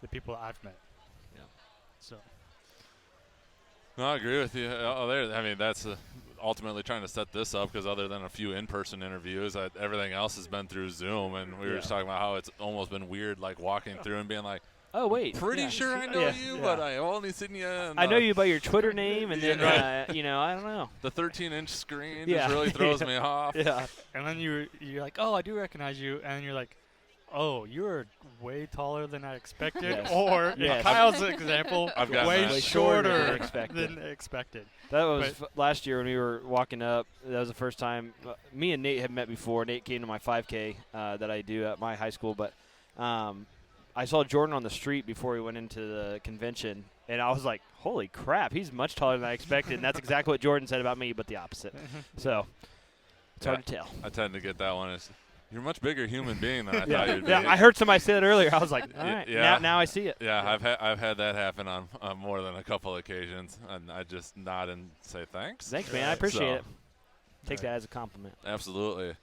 Speaker 9: the people that I've met.
Speaker 8: Yeah.
Speaker 9: So.
Speaker 2: No, I agree with you. I mean, that's ultimately trying to set this up, because other than a few in-person interviews, everything else has been through Zoom. And we were just talking about how it's almost been weird, like, walking through and being like,
Speaker 8: oh, wait.
Speaker 2: Pretty sure I know you, but I only seen you.
Speaker 8: I know you by your Twitter name, and then, I don't know.
Speaker 2: The 13-inch screen just really throws me off.
Speaker 9: Yeah. And then you're like, oh, I do recognize you. And you're like, oh, you're way taller than I expected.
Speaker 8: Yes.
Speaker 9: Or, in Kyle's example,
Speaker 2: I've got
Speaker 9: way shorter
Speaker 8: than
Speaker 9: expected.
Speaker 8: That was last year when we were walking up. That was the first time. Me and Nate had met before. Nate came to my 5K that I do at my high school. But I saw Jordan on the street before we went into the convention. And I was like, holy crap, he's much taller than I expected. And that's exactly what Jordan said about me, but the opposite. So it's hard to tell.
Speaker 2: I tend to get that one. You're a much bigger human being than I thought you'd be.
Speaker 8: Yeah, I heard somebody say that earlier. I was like, all right, now I see it.
Speaker 2: Yeah, I've had that happen on more than a couple occasions, and I just nod and say thanks.
Speaker 8: Thanks, man. I appreciate it. Take that as a compliment.
Speaker 2: Absolutely.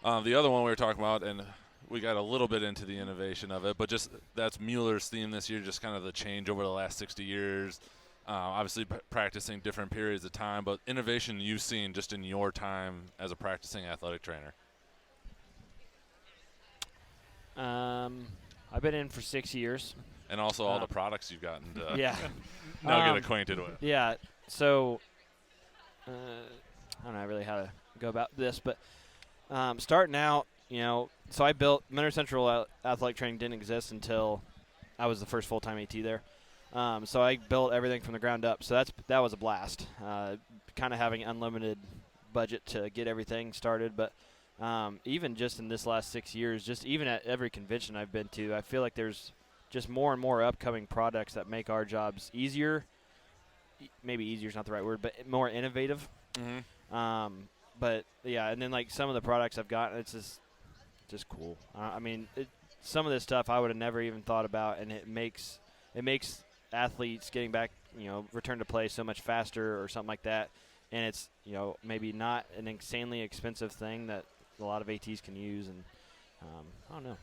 Speaker 2: The other one we were talking about, and we got a little bit into the innovation of it, but just that's Mueller's theme this year, just kind of the change over the last 60 years. Obviously practicing different periods of time, but innovation you've seen just in your time as a practicing athletic trainer.
Speaker 8: I've been in for 6 years.
Speaker 2: And also all the products you've gotten to
Speaker 8: now
Speaker 2: get acquainted with.
Speaker 8: Yeah, so I don't know really how to go about this, but starting out, so I built Mueller Central Athletic Training didn't exist until I was the first full-time AT there. So I built everything from the ground up. So that was a blast. Kind of having unlimited budget to get everything started, but even just in this last 6 years, just even at every convention I've been to, I feel like there's just more and more upcoming products that make our jobs easier. Maybe easier is not the right word, but more innovative.
Speaker 2: Mm-hmm.
Speaker 8: But yeah, and then like some of the products I've gotten, it's just cool. I mean, some of this stuff I would have never even thought about, and it makes athletes getting back, return to play so much faster or something like that. And it's, maybe not an insanely expensive thing that a lot of ATs can use. And I don't know.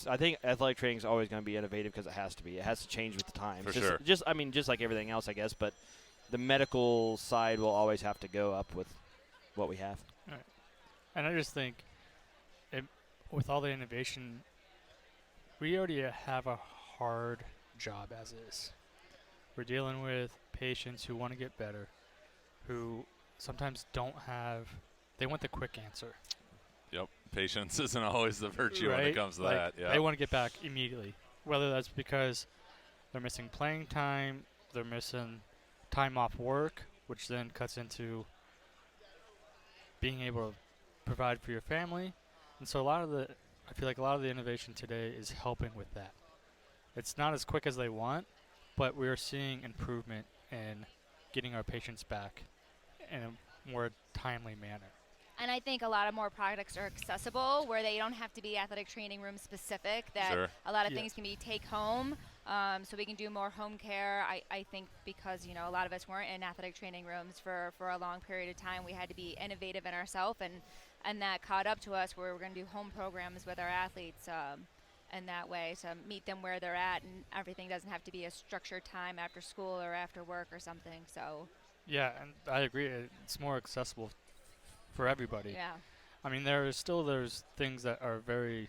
Speaker 8: I think athletic training is always going to be innovative because it has to be. It has to change with the times.
Speaker 2: For sure.
Speaker 8: Just like everything else, I guess. But the medical side will always have to go up with what we have.
Speaker 9: Right. And I just think with all the innovation, we already have a hard job as is. We're dealing with patients who want to get better, who sometimes they want the quick answer.
Speaker 2: Yep. Patience isn't always the virtue when it comes to that. Yeah.
Speaker 9: They want to get back immediately, whether that's because they're missing playing time, they're missing time off work, which then cuts into being able to provide for your family. And so I feel like a lot of the innovation today is helping with that. It's not as quick as they want, but we're seeing improvement in getting our patients back in a more timely manner.
Speaker 7: And I think a lot of more products are accessible where they don't have to be athletic training room specific, that
Speaker 2: Sure.
Speaker 7: a lot of things can be take home, so we can do more home care. I think because, a lot of us weren't in athletic training rooms for a long period of time, we had to be innovative in ourselves, and that caught up to us where we're going to do home programs with our athletes and that way to meet them where they're at, and everything doesn't have to be a structured time after school or after work or something. So.
Speaker 9: Yeah, and I agree. It's more accessible for everybody.
Speaker 7: Yeah.
Speaker 9: I mean, there's things that are very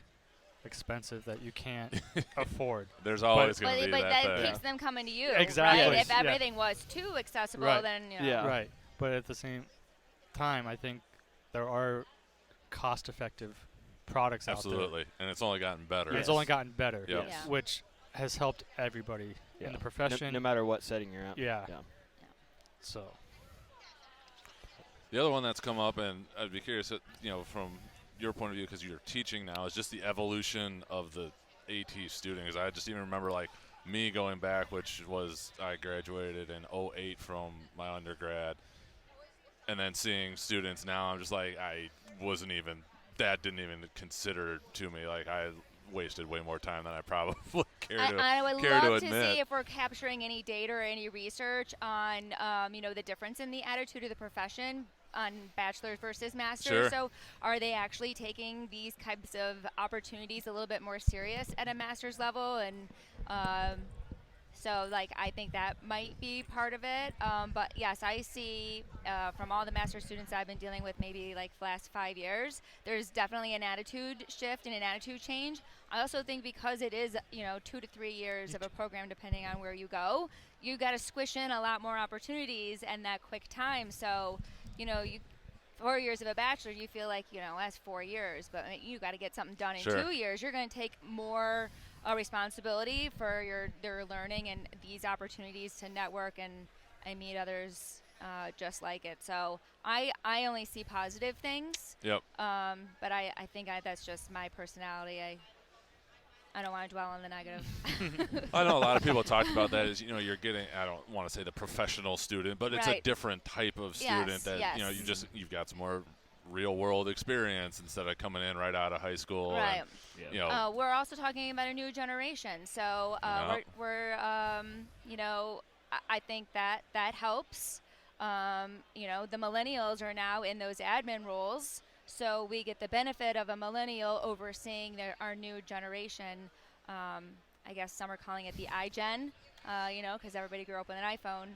Speaker 9: expensive that you can't afford.
Speaker 2: There's always going to be
Speaker 7: but
Speaker 2: that
Speaker 7: that
Speaker 2: thing.
Speaker 7: keeps them coming to you.
Speaker 9: Exactly.
Speaker 7: Right? If everything was too accessible, then
Speaker 9: Right. But at the same time, I think there are cost-effective products out there.
Speaker 2: Absolutely, and it's only gotten better.
Speaker 9: It's only gotten better,
Speaker 2: Yep.
Speaker 7: Yeah.
Speaker 9: which has helped everybody in the profession.
Speaker 8: No matter what setting you're at.
Speaker 9: Yeah. So.
Speaker 2: The other one that's come up, and I'd be curious, from your point of view, because you're teaching now, is just the evolution of the AT student. Because I just even remember, me going back, which was I graduated in 2008 from my undergrad, and then seeing students now, I'm just like, that didn't even consider to me. I wasted way more time than I probably care to admit.
Speaker 7: I would love to see if we're capturing any data or any research on, the difference in the attitude of the profession on bachelor's versus master's.
Speaker 2: Sure.
Speaker 7: So are they actually taking these types of opportunities a little bit more serious at a master's level? And so I think that might be part of it. But yes, I see from all the master's students I've been dealing with maybe the last 5 years, there's definitely an attitude shift and an attitude change. I also think because it is, 2 to 3 years of a program, depending on where you go, you got to squish in a lot more opportunities and that quick time. So, 4 years of a bachelor, you feel like, that's 4 years, but you got to get something done in
Speaker 2: Sure.
Speaker 7: 2 years. You're going to take more responsibility for their learning and these opportunities to network and meet others just like it. So I only see positive things.
Speaker 2: Yep.
Speaker 7: But I think that's just my personality. I don't want to dwell on the negative.
Speaker 2: I know a lot of people talked about that as, you're getting, I don't want to say the professional student, but it's a
Speaker 7: Right.
Speaker 2: different type of student that,
Speaker 7: yes.
Speaker 2: you've got some more real world experience instead of coming in right out of high school.
Speaker 7: Right.
Speaker 2: And,
Speaker 7: We're also talking about a new generation. So we're I think that helps. The millennials are now in those admin roles. So we get the benefit of a millennial overseeing our new generation. I guess some are calling it the iGen, because everybody grew up with an iPhone.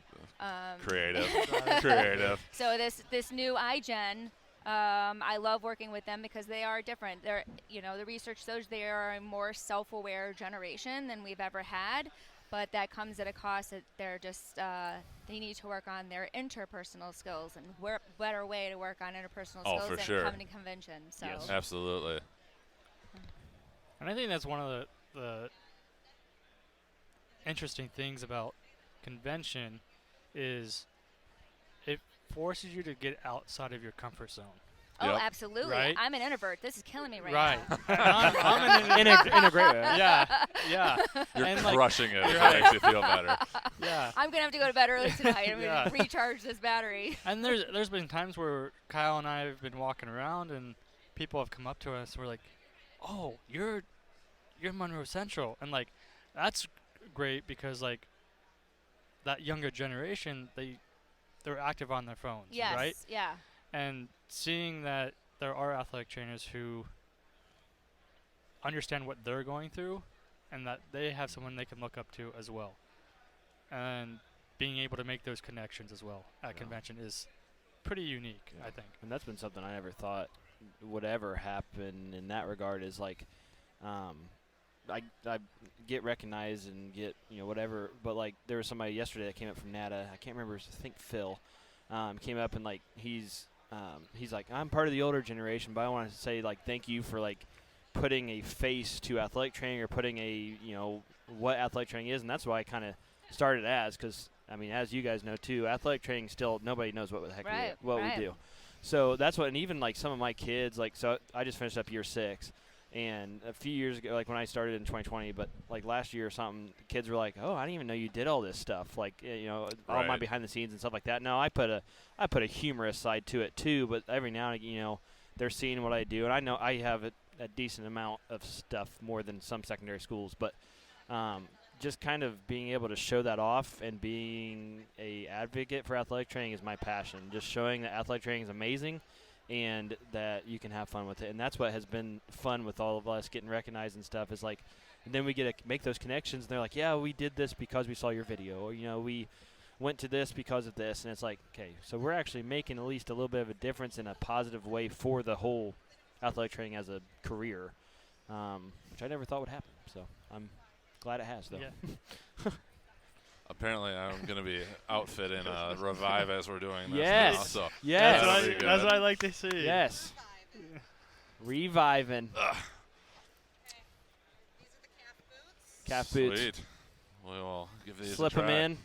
Speaker 2: Creative.
Speaker 7: So this new iGen, I love working with them because they are different. They're, the research shows they are a more self-aware generation than we've ever had. But that comes at a cost that they're just they need to work on their interpersonal skills, and better way to work on interpersonal skills
Speaker 2: for
Speaker 7: than
Speaker 2: sure.
Speaker 7: coming to convention. So
Speaker 8: Yes.
Speaker 2: Absolutely.
Speaker 9: And I think that's one of the interesting things about convention is it forces you to get outside of your comfort zone.
Speaker 7: Oh,
Speaker 2: Yep.
Speaker 7: absolutely.
Speaker 9: Right?
Speaker 7: I'm an introvert. This is killing me right now.
Speaker 9: And I'm
Speaker 8: in a great way.
Speaker 9: Yeah, yeah.
Speaker 2: You're
Speaker 9: And, like,
Speaker 2: crushing it. It
Speaker 9: right.
Speaker 2: makes you feel better.
Speaker 9: Yeah.
Speaker 7: I'm going to have to go to bed early tonight. I'm
Speaker 9: Yeah.
Speaker 7: going to recharge this battery.
Speaker 9: And there's been times where Kyle and I have been walking around and people have come up to us and we're like, "Oh, you're Monroe Central." And like that's great because like that younger generation, they're active on their phones,
Speaker 7: Yes.
Speaker 9: right?
Speaker 7: Yeah.
Speaker 9: And seeing that there are athletic trainers who understand what they're going through and that they have someone they can look up to as well. And being able to make those connections as well at convention is pretty unique, I think.
Speaker 8: And that's been something I never thought would ever happen in that regard is like I get recognized and get, whatever, but like there was somebody yesterday that came up from NATA. I can't remember, I think Phil came up and like he's like, I'm part of the older generation, but I want to say like thank you for like putting a face to athletic training or putting a, what athletic training is, and that's why I kind of started as, because I mean, as you guys know too, athletic training still nobody knows what the heck we do. So that's what, and even like some of my kids, like, so I just finished up year 6, and a few years ago, like when I started in 2020, but like last year or something, the kids were like, "Oh, I didn't even know you did all this stuff," like all my behind the scenes and stuff like that. No, I put a humorous side to it too, but every now and again, they're seeing what I do, and I know I have a decent amount of stuff, more than some secondary schools, but just kind of being able to show that off and being a advocate for athletic training is my passion. Just showing that athletic training is amazing and that you can have fun with it. And that's what has been fun with all of us getting recognized and stuff is like, and then we get to make those connections and they're like, yeah, we did this because we saw your video, or, we went to this because of this. And it's like, okay, so we're actually making at least a little bit of a difference in a positive way for the whole athletic training as a career, which I never thought would happen. So I'm glad it has, though.
Speaker 9: Yeah.
Speaker 2: Apparently, I'm going to be outfitting Revive as we're doing this
Speaker 8: Yes.
Speaker 2: now. So
Speaker 8: Yes.
Speaker 2: that'll be good.
Speaker 9: That's what I like to see.
Speaker 8: Yes. Reviving. Calf boots.
Speaker 2: Sweet. We will give these
Speaker 8: Slip
Speaker 2: a try.
Speaker 8: them in.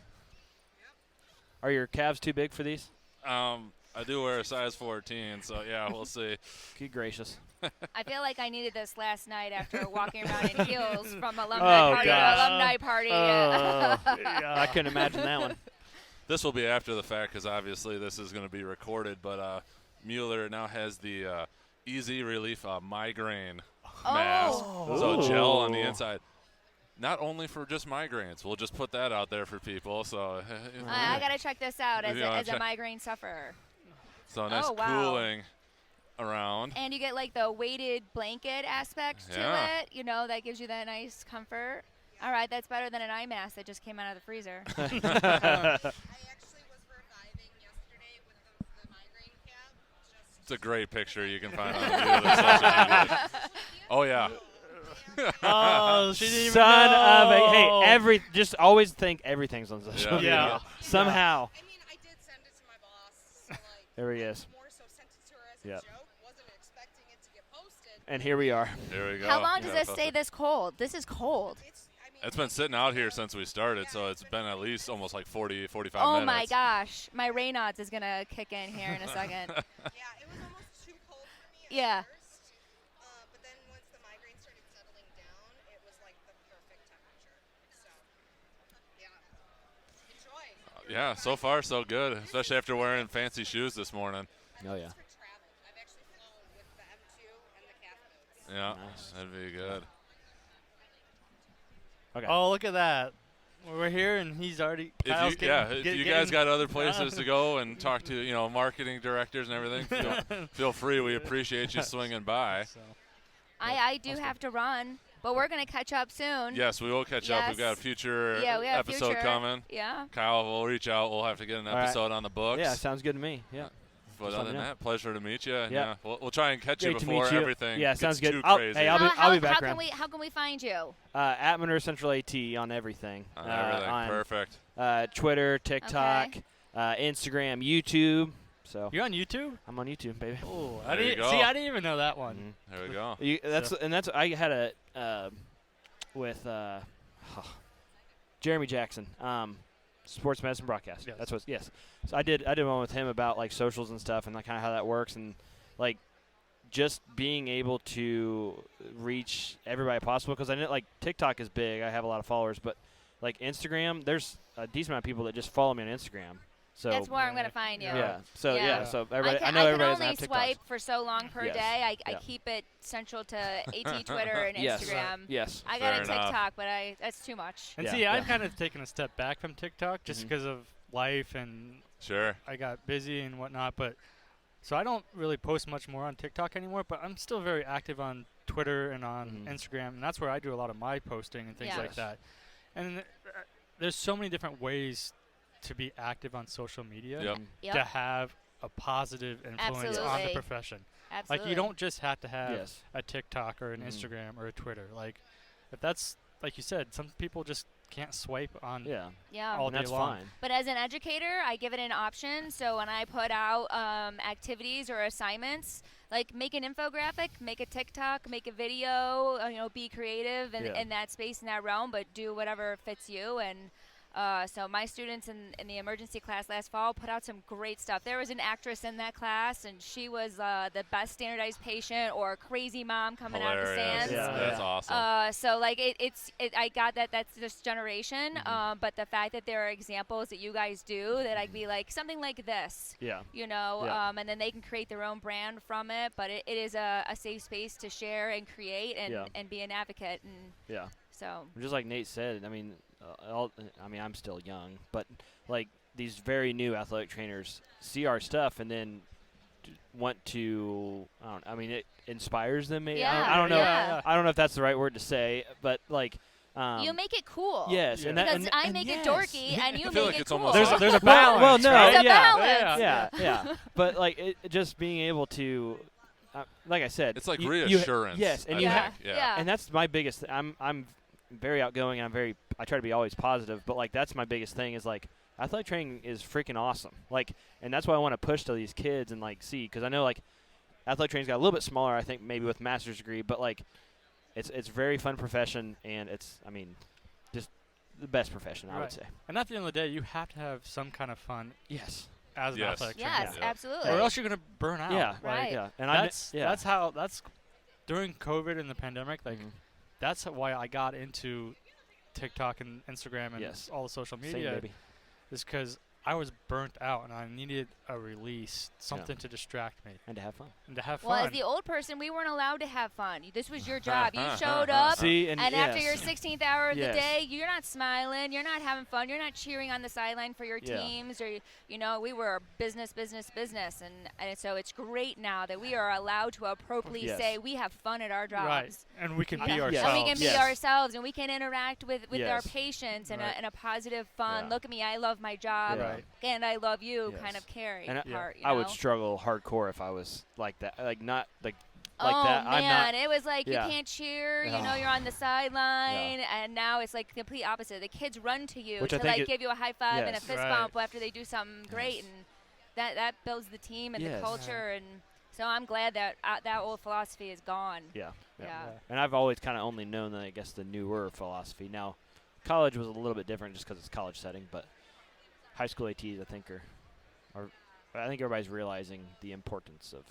Speaker 8: Are your calves too big for these?
Speaker 2: I do wear a size 14, so yeah, we'll see.
Speaker 8: Good gracious.
Speaker 7: I feel like I needed this last night after walking around in heels from alumni party
Speaker 8: gosh.
Speaker 7: to alumni party.
Speaker 8: I couldn't imagine that one.
Speaker 2: This will be after the fact because obviously this is going to be recorded, but Mueller now has the Easy Relief migraine mask. So gel on the inside. Not only for just migraines. We'll just put that out there for people. So
Speaker 7: I got to check this out as
Speaker 2: Yeah,
Speaker 7: a migraine sufferer.
Speaker 2: So nice cooling around.
Speaker 7: And you get like the weighted blanket aspect to it, that gives you that nice comfort. All right, that's better than an eye mask that just came out of the freezer.
Speaker 10: I actually was reviving yesterday with the migraine cap.
Speaker 2: It's a great picture you can find on the social media. Oh, yeah.
Speaker 9: Oh, she didn't even
Speaker 8: Son of a
Speaker 9: know.
Speaker 8: hey, just always think everything's on social media.
Speaker 9: Yeah.
Speaker 8: Somehow.
Speaker 10: I mean, I did send it to my boss, so like
Speaker 8: There he is.
Speaker 10: more so sent it to her as a joke. Wasn't expecting it to get posted.
Speaker 8: And here we are.
Speaker 2: Here we go.
Speaker 7: How long does this stay this cold? This is cold.
Speaker 2: It's been sitting out here since we started, so it's been at least almost like 40, 45
Speaker 7: Oh
Speaker 2: minutes.
Speaker 7: my gosh. My Raynaud's is going to kick in here in a second.
Speaker 10: Yeah, it was almost too cold for me
Speaker 7: Yeah.
Speaker 10: at first. But then once the migraine started settling down, it was like the perfect temperature. So, yeah. Enjoy.
Speaker 2: Yeah, so far so good, especially after wearing fancy shoes this morning.
Speaker 8: Oh, yeah.
Speaker 10: For travel, I've actually flown with the M2 and the calf boots.
Speaker 2: Yeah,
Speaker 8: Nice.
Speaker 2: that'd be good.
Speaker 8: Okay.
Speaker 9: Oh, look at that. We're here and he's already.
Speaker 2: If you guys got other places to go and talk to, marketing directors and everything, feel free. We appreciate you swinging by.
Speaker 9: So.
Speaker 7: I do have to run, but we're going to catch up soon.
Speaker 2: Yes, we will catch up. We've got a future
Speaker 7: we have
Speaker 2: episode
Speaker 7: future.
Speaker 2: coming.
Speaker 7: Yeah.
Speaker 2: Kyle will reach out. We'll have to get an episode on the books.
Speaker 8: Yeah, sounds good to me. Yeah.
Speaker 2: But
Speaker 8: Just
Speaker 2: other
Speaker 8: let
Speaker 2: than
Speaker 8: me know.
Speaker 2: that, pleasure to meet you. And
Speaker 8: Yeah.
Speaker 2: we'll try and catch you
Speaker 8: Great to
Speaker 2: before
Speaker 8: meet you.
Speaker 2: everything
Speaker 8: Yeah,
Speaker 2: gets
Speaker 8: sounds good.
Speaker 2: too
Speaker 8: I'll
Speaker 2: crazy.
Speaker 8: be back
Speaker 7: how
Speaker 8: around.
Speaker 7: how can we find you?
Speaker 8: At Monroe Central AT on everything.
Speaker 2: On everything.
Speaker 8: On
Speaker 2: Perfect.
Speaker 8: Twitter, TikTok,
Speaker 7: Okay.
Speaker 8: Instagram, YouTube. So
Speaker 9: You're on YouTube?
Speaker 8: I'm on YouTube, baby.
Speaker 9: Oh,
Speaker 2: There you go.
Speaker 9: see, I didn't even know that one.
Speaker 2: There we go.
Speaker 8: That's I had a with Jeremy Jackson. Sports Medicine broadcast.
Speaker 9: Yes.
Speaker 8: That's what. Yes. So I did one with him about like socials and stuff and like kind of how that works and like just being able to reach everybody possible because I know like TikTok is big. I have a lot of followers, but like Instagram, there's a decent amount of people that just follow me on Instagram. So
Speaker 7: That's where I'm gonna find you.
Speaker 8: yeah. So
Speaker 7: Yeah.
Speaker 8: so everybody, I know
Speaker 7: I can
Speaker 8: everybody
Speaker 7: only
Speaker 8: doesn't have
Speaker 7: swipe
Speaker 8: TikToks.
Speaker 7: for so long per
Speaker 8: Yes.
Speaker 7: day. I
Speaker 8: Yeah.
Speaker 7: keep it central to AT Twitter and
Speaker 8: Yes.
Speaker 7: Instagram.
Speaker 8: Yes.
Speaker 7: I got a
Speaker 2: Fair enough.
Speaker 7: TikTok, but that's too much.
Speaker 9: And
Speaker 8: Yeah,
Speaker 9: see,
Speaker 8: yeah.
Speaker 9: I've kind of taken a step back from TikTok just
Speaker 8: Mhm.
Speaker 9: because of life and
Speaker 2: Sure.
Speaker 9: I got busy and whatnot. But so I don't really post much more on TikTok anymore. But I'm still very active on Twitter and on
Speaker 8: Mhm.
Speaker 9: Instagram, and that's where I do a lot of my posting and things
Speaker 7: Yeah.
Speaker 9: like that. And there's so many different ways to be active on social media
Speaker 2: Yep.
Speaker 7: Yep.
Speaker 9: to have a positive influence on the
Speaker 7: Absolutely.
Speaker 9: profession.
Speaker 7: Absolutely.
Speaker 9: Like you don't just have to have
Speaker 8: Yes.
Speaker 9: a TikTok or an
Speaker 8: Mhm.
Speaker 9: Instagram or a Twitter. Like if that's like you said, some people just can't swipe on
Speaker 8: Yeah.
Speaker 7: Yeah.
Speaker 9: all
Speaker 8: And
Speaker 9: day
Speaker 8: that's
Speaker 9: long.
Speaker 8: fine.
Speaker 7: But as an educator, I give it an option. So when I put out activities or assignments, like make an infographic, make a TikTok, make a video, be creative
Speaker 8: Yeah.
Speaker 7: in that space, in that realm, but do whatever fits you. And so my students in the emergency class last fall put out some great stuff. There was an actress in that class, and she was the best standardized patient or crazy mom coming out of the
Speaker 2: Hilarious.
Speaker 7: stands.
Speaker 8: Yeah.
Speaker 2: That's awesome.
Speaker 7: So like I got that's this generation,
Speaker 8: Mhm.
Speaker 7: but the fact that there are examples that you guys do that I'd be like something like this,
Speaker 8: Yeah.
Speaker 7: and then they can create their own brand from it. But it is a safe space to share and create and,
Speaker 8: Yeah.
Speaker 7: and be an advocate. And
Speaker 8: Yeah.
Speaker 7: so
Speaker 8: Just like Nate said, I mean, I'm still young, but like these very new athletic trainers see our stuff and then want to. It inspires them. Maybe. I don't know.
Speaker 7: Yeah.
Speaker 8: I don't know if that's the right word to say, but like.
Speaker 7: you make it cool.
Speaker 8: Yes,
Speaker 9: Yeah.
Speaker 8: and that,
Speaker 7: Because
Speaker 8: and,
Speaker 7: I
Speaker 8: and
Speaker 7: make
Speaker 8: yes.
Speaker 7: it dorky and you
Speaker 2: I feel
Speaker 7: make
Speaker 2: like
Speaker 7: it
Speaker 2: it's
Speaker 7: cool.
Speaker 2: almost
Speaker 9: There's a
Speaker 8: Well,
Speaker 9: balance.
Speaker 8: no,
Speaker 9: right?
Speaker 7: There's a
Speaker 8: yeah.
Speaker 7: balance.
Speaker 8: Yeah. But like just being able to, like I said,
Speaker 2: It's like
Speaker 8: you-
Speaker 2: reassurance.
Speaker 8: yes, and
Speaker 2: I
Speaker 8: you
Speaker 7: yeah.
Speaker 8: have,
Speaker 2: Yeah.
Speaker 8: and that's my biggest. I'm very outgoing. And I try to be always positive, but like that's my biggest thing is like athletic training is freaking awesome. Like, and that's why I want to push to these kids and like see because I know like athletic training's got a little bit smaller. I think maybe with master's degree, but like it's very fun profession and it's just the best profession I would
Speaker 9: Right.
Speaker 8: say.
Speaker 9: And at the end of the day, you have to have some kind of fun
Speaker 8: Yes.
Speaker 9: as an
Speaker 2: Yes.
Speaker 9: athletic
Speaker 7: Yes,
Speaker 9: trainer.
Speaker 7: absolutely.
Speaker 9: Or else you're gonna burn out.
Speaker 8: Yeah.
Speaker 9: Like,
Speaker 7: Right.
Speaker 8: Yeah. And
Speaker 9: that's during COVID and the pandemic. Like
Speaker 8: Mhm.
Speaker 9: that's why I got into TikTok and Instagram and
Speaker 8: Yes.
Speaker 9: all the social
Speaker 8: Same
Speaker 9: media.
Speaker 8: baby.
Speaker 9: Is because I was burnt out and I needed a release, something to distract me
Speaker 8: And to have fun.
Speaker 9: and to have
Speaker 7: Well,
Speaker 9: fun.
Speaker 7: as the old person, we weren't allowed to have fun. This was your job. You showed up,
Speaker 8: See, and
Speaker 7: after
Speaker 8: yes.
Speaker 7: your 16th hour of
Speaker 8: Yes.
Speaker 7: the day, you're not smiling, you're not having fun, you're not cheering on the sideline for your
Speaker 8: Yeah.
Speaker 7: teams, or we were business, and so it's great now that we are allowed to appropriately
Speaker 8: Yes.
Speaker 7: say we have fun at our jobs.
Speaker 9: Right, and we can be
Speaker 7: Yeah.
Speaker 9: ourselves.
Speaker 7: And we can be
Speaker 8: Yes.
Speaker 7: ourselves, and we can interact with our
Speaker 8: Yes.
Speaker 7: patients
Speaker 9: Right.
Speaker 7: in a positive, fun.
Speaker 8: Yeah.
Speaker 7: Look at me, I love my job,
Speaker 8: Yeah.
Speaker 9: Right.
Speaker 7: and I love you.
Speaker 8: Yes.
Speaker 7: Kind of carry
Speaker 8: And
Speaker 7: part.
Speaker 8: I would struggle hardcore if I was like that. Like not like
Speaker 7: Oh
Speaker 8: that.
Speaker 7: man,
Speaker 8: I'm not.
Speaker 7: it was like
Speaker 8: Yeah.
Speaker 7: you can't cheer.
Speaker 8: Oh.
Speaker 7: You're on the sideline, and now it's like the complete opposite. The kids run to you
Speaker 8: Which I
Speaker 7: to
Speaker 8: think
Speaker 7: like
Speaker 8: it-
Speaker 7: give you a high five and a
Speaker 8: Yes.
Speaker 7: fist
Speaker 9: Right.
Speaker 7: bump after they do something great,
Speaker 8: Yes.
Speaker 7: and that builds the team and
Speaker 8: Yes.
Speaker 7: the culture. And so I'm glad that that old philosophy is gone.
Speaker 8: Yeah.
Speaker 7: Yeah.
Speaker 8: And I've always kind of only known that I guess the newer philosophy. Now, college was a little bit different just because it's college setting, but high school ATs I think are I think everybody's realizing the importance of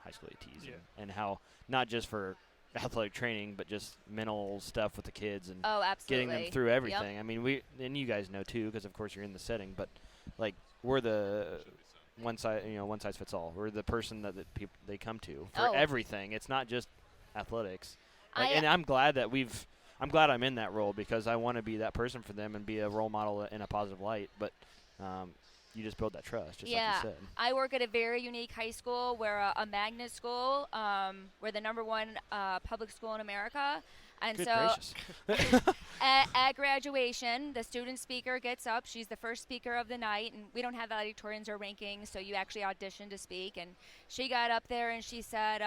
Speaker 8: high school ATs
Speaker 9: Yeah.
Speaker 8: and how not just for athletic training but just mental stuff with the kids and
Speaker 7: Oh, absolutely.
Speaker 8: getting them through everything. I mean, and you guys know too because of course you're in the setting, but like we're the one size fits all. We're the person that people they come to for
Speaker 7: Oh.
Speaker 8: everything. It's not just athletics. Like,
Speaker 7: I-
Speaker 8: and I'm glad that I'm glad I'm in that role because I want to be that person for them and be a role model in a positive light. But you just build that trust, just
Speaker 7: Yeah.
Speaker 8: like you said.
Speaker 7: I work at a very unique high school. We're a magnet school. We're the #1 public school in America. And
Speaker 8: Good
Speaker 7: so
Speaker 8: gracious.
Speaker 7: at graduation, the student speaker gets up. She's the first speaker of the night, and we don't have valedictorians or rankings, so you actually audition to speak. And she got up there and she said,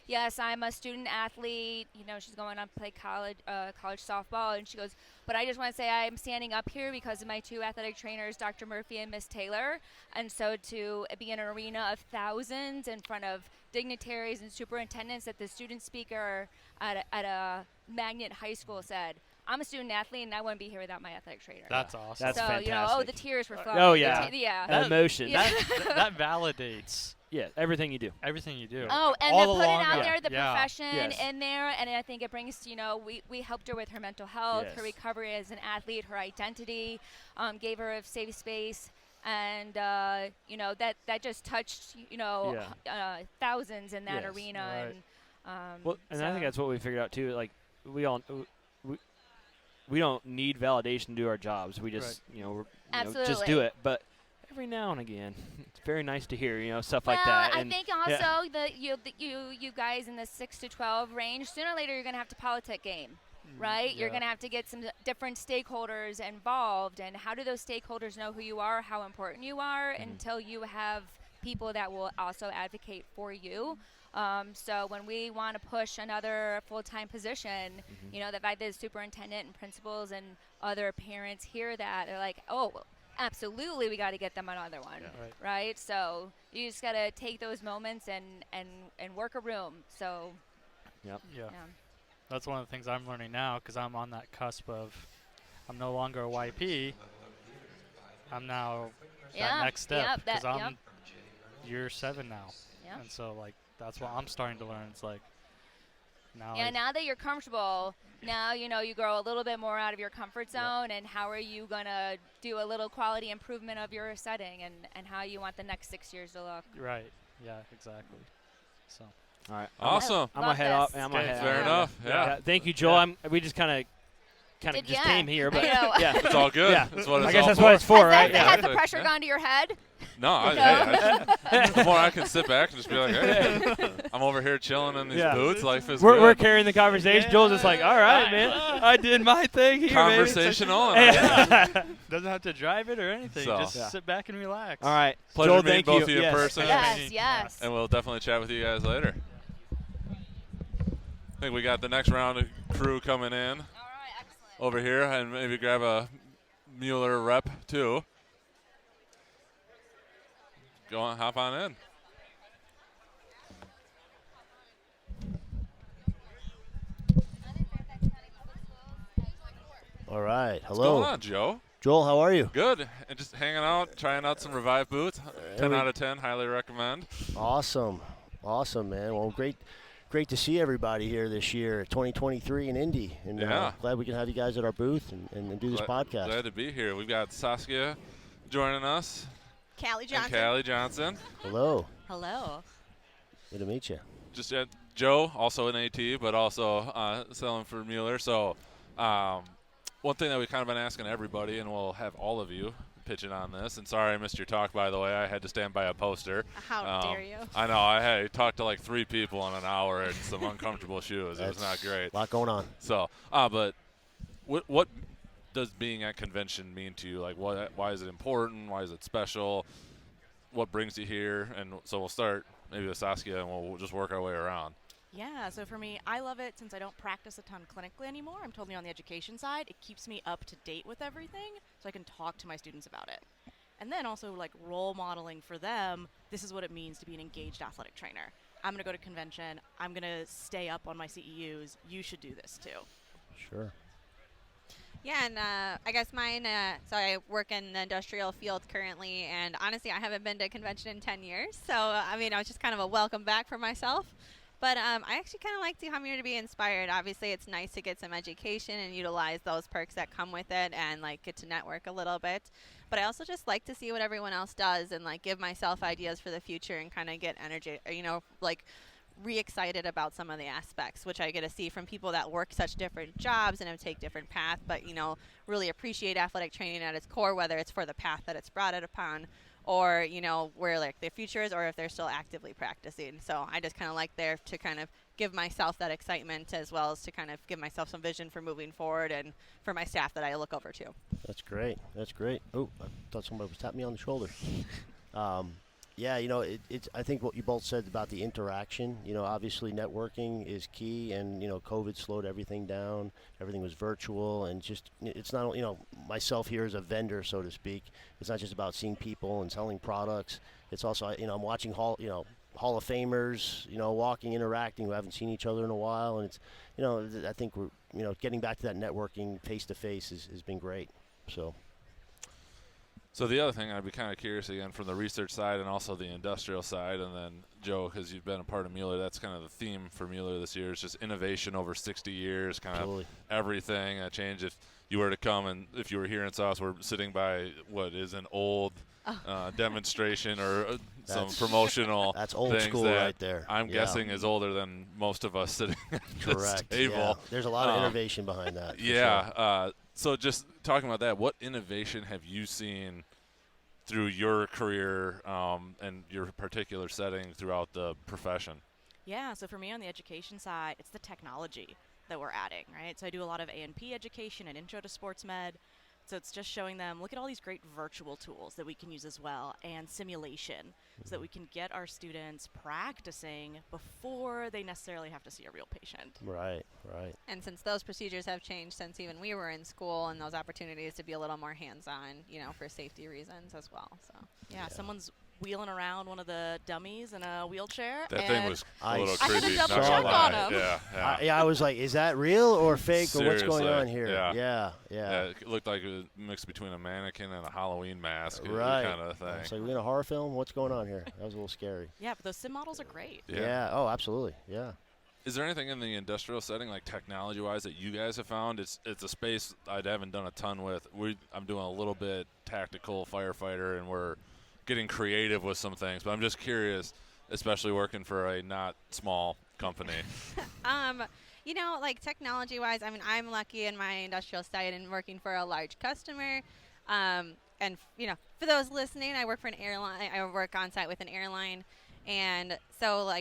Speaker 7: yes, I'm a student athlete. She's going on to play college softball. And she goes, but I just want to say I'm standing up here because of my two athletic trainers, Dr. Murphy and Miss Taylor. And so to be in an arena of thousands in front of dignitaries and superintendents that the student speaker at a magnet high school said, I'm a student athlete and I wouldn't be here without my athletic trainer.
Speaker 9: That's awesome.
Speaker 8: That's
Speaker 7: so,
Speaker 8: fantastic.
Speaker 7: the tears were flowing.
Speaker 8: Oh, yeah.
Speaker 7: Yeah.
Speaker 8: That emotion.
Speaker 9: That validates
Speaker 8: everything you do.
Speaker 9: everything you do.
Speaker 7: Oh, and
Speaker 9: all
Speaker 7: to put it
Speaker 9: along,
Speaker 7: out there, the
Speaker 9: yeah.
Speaker 7: profession
Speaker 8: Yes.
Speaker 7: in there, and I think it brings, we helped her with her mental health, her
Speaker 8: Yes.
Speaker 7: recovery as an athlete, her identity, gave her a safe space, and, that just touched, thousands in that
Speaker 8: Yes.
Speaker 7: arena.
Speaker 9: Right.
Speaker 7: And,
Speaker 8: And I think that's what we figured out too. Like we don't need validation to do our jobs. We just just
Speaker 7: Absolutely.
Speaker 8: do it. But every now and again, it's very nice to hear stuff
Speaker 7: well,
Speaker 8: like that.
Speaker 7: I
Speaker 8: And
Speaker 7: think also that you guys in the 6 to 12 range, sooner or later you're going to have to politic game, right? You're
Speaker 9: yeah.
Speaker 7: going to have to get some different stakeholders involved, and how do those stakeholders know who you are, how important you are, until you have people that will also advocate for you. So when we want to push another full-time position, the fact that the superintendent and principals and other parents hear that, they're like, oh, absolutely, we got to get them another one, right? So you just got to take those moments and work a room. So,
Speaker 9: Yeah. That's one of the things I'm learning now, because I'm on that cusp of, I'm no longer a YP. I'm now that next step, because I'm year 7 now.
Speaker 7: Yep.
Speaker 9: And so, that's what I'm starting to learn. It's like, now.
Speaker 7: Yeah, now that you're comfortable, now you grow a little bit more out of your comfort zone, and how are you going to do a little quality improvement of your setting, and how you want the next 6 years to look.
Speaker 9: Right. Yeah, exactly. So.
Speaker 8: all right,
Speaker 2: Awesome.
Speaker 8: I'm gonna head off.
Speaker 2: Fair enough. Yeah.
Speaker 8: Thank you, Joel.
Speaker 2: Yeah.
Speaker 8: We just kind of just came here, but
Speaker 7: yeah.
Speaker 2: It's all good.
Speaker 8: Yeah.
Speaker 2: That's what it's
Speaker 8: I guess
Speaker 2: all
Speaker 8: that's
Speaker 2: for.
Speaker 8: what it's for, right?
Speaker 7: Has the pressure gone to your head?
Speaker 2: No, the more I can sit back and just be like, hey, I'm over here chilling in these boots. Life is good.
Speaker 8: We're carrying the conversation. Joel's just like, all right, man.
Speaker 9: I did my thing here,
Speaker 2: Conversational.
Speaker 9: Doesn't have to drive it or anything.
Speaker 2: So.
Speaker 9: Just sit back and relax.
Speaker 8: All right.
Speaker 2: Pleasure
Speaker 8: Joel,
Speaker 2: meeting
Speaker 8: thank
Speaker 2: both of you in
Speaker 8: Yes.
Speaker 2: person.
Speaker 7: Yes.
Speaker 2: And we'll definitely chat with you guys later. I think we got the next round of crew coming in.
Speaker 7: All right, excellent.
Speaker 2: Over here, and maybe grab a Mueller rep too. Go on, hop on in.
Speaker 11: All right.
Speaker 2: What's
Speaker 11: Hello.
Speaker 2: going on, Joe?
Speaker 11: Joel, how are you?
Speaker 2: Good. And just hanging out, trying out some Revive boots. 10
Speaker 11: we-
Speaker 2: out of 10, highly recommend.
Speaker 11: Awesome, man. Well, great to see everybody here this year, 2023 in Indy, and glad we can have you guys at our booth and do this podcast.
Speaker 2: Glad to be here. We've got Saskia joining us.
Speaker 10: Kalli
Speaker 2: And
Speaker 10: Johnson.
Speaker 2: Kalli Johnson.
Speaker 11: Hello.
Speaker 10: Hello.
Speaker 11: Good to meet you.
Speaker 2: Just Joe, also an AT, but also selling for Mueller. So one thing that we've kind of been asking everybody, and we'll have all of you pitching on this. And sorry I missed your talk, by the way. I had to stand by a poster.
Speaker 10: How dare you?
Speaker 2: I know. I had talked to like 3 people in an hour in some uncomfortable shoes. It was
Speaker 11: That's
Speaker 2: not great.
Speaker 11: A lot going on.
Speaker 2: So, but what does being at convention mean to you? Like, why is it important? Why is it special? What brings you here? And so we'll start maybe with Saskia, and we'll just work our way around.
Speaker 12: Yeah, so for me, I love it since I don't practice a ton clinically anymore. I'm totally on the education side. It keeps me up to date with everything so I can talk to my students about it. And then also like role modeling for them, this is what it means to be an engaged athletic trainer. I'm going to go to convention. I'm going to stay up on my CEUs. You should do this too.
Speaker 11: Sure.
Speaker 13: Yeah, and I guess mine, so I work in the industrial field currently, and honestly, I haven't been to a convention in 10 years. So, I mean, I was just kind of a welcome back for myself. But I actually kind of like to come here to be inspired. Obviously, it's nice to get some education and utilize those perks that come with it and, like, get to network a little bit. But I also just like to see what everyone else does and, like, give myself ideas for the future and kind of get energy, re-excited about some of the aspects, which I get to see from people that work such different jobs and have take different paths, but, really appreciate athletic training at its core, whether it's for the path that it's brought it upon or, where, like, their future is or if they're still actively practicing. So I just kind of like there to kind of give myself that excitement as well as to kind of give myself some vision for moving forward and for my staff that I look over to.
Speaker 11: That's great. Oh, I thought somebody was tapping me on the shoulder. Yeah, it's I think what you both said about the interaction, obviously networking is key, and, COVID slowed everything down. Everything was virtual, and just, it's not, myself here as a vendor, so to speak. It's not just about seeing people and selling products. It's also, I'm watching Hall of Famers, walking, interacting, who haven't seen each other in a while, and it's, I think we're, getting back to that networking face to face has been great.
Speaker 2: So the other thing, I'd be kind of curious again from the research side and also the industrial side, and then Joe, because you've been a part of Mueller, that's kind of the theme for Mueller this year. Is just innovation over 60 years, kind of everything that changed. If you were to come and if you were here in Sauce, we're sitting by what is an old demonstration or some promotional.
Speaker 11: That's old
Speaker 2: things
Speaker 11: school
Speaker 2: that
Speaker 11: right there.
Speaker 2: I'm guessing is older than most of us sitting at
Speaker 11: Correct.
Speaker 2: this table.
Speaker 11: Yeah. There's a lot of innovation behind that.
Speaker 2: Yeah.
Speaker 11: Sure.
Speaker 2: So just talking about that, what innovation have you seen through your career and your particular setting throughout the profession?
Speaker 12: Yeah, so for me on the education side, it's the technology that we're adding, right? So I do a lot of A&P education and intro to sports med. So it's just showing them, look at all these great virtual tools that we can use as well, and simulation, so that we can get our students practicing before they necessarily have to see a real patient.
Speaker 11: Right.
Speaker 13: And since those procedures have changed since even we were in school, and those opportunities to be a little more hands-on, for safety reasons as well. So
Speaker 12: yeah. Someone's wheeling around one of the dummies in a wheelchair.
Speaker 2: That thing was a little
Speaker 12: I
Speaker 2: creepy.
Speaker 12: had to double check on him.
Speaker 2: Yeah.
Speaker 11: I was like, is that real or fake,
Speaker 2: Seriously,
Speaker 11: or what's going on here?
Speaker 2: Yeah.
Speaker 11: Yeah.
Speaker 2: It looked like it was mixed between a mannequin and a Halloween mask,
Speaker 11: right?
Speaker 2: Kind of thing.
Speaker 11: It's like, we in a horror film? What's going on here? That was a little scary.
Speaker 12: Yeah, but those sim models are great.
Speaker 11: Yeah. Oh, absolutely. Yeah.
Speaker 2: Is there anything in the industrial setting, like technology-wise, that you guys have found? It's a space I haven't done a ton with. I'm doing a little bit tactical firefighter, and we're getting creative with some things. But I'm just curious, especially working for a not small company.
Speaker 13: Like technology-wise, I'm lucky in my industrial site and working for a large customer. And for those listening, I work for an airline. I work on site with an airline. And so,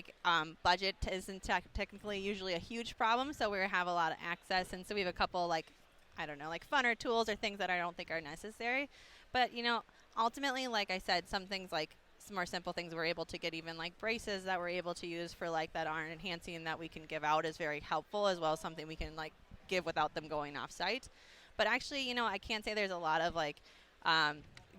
Speaker 13: budget isn't technically usually a huge problem, so we have a lot of access. And so we have a couple, funner tools or things that I don't think are necessary. But, ultimately, like I said, some things like some more simple things we're able to get, even like braces that we're able to use for, that aren't enhancing that we can give out is very helpful, as well as something we can, give without them going off-site. But actually, I can't say there's a lot of,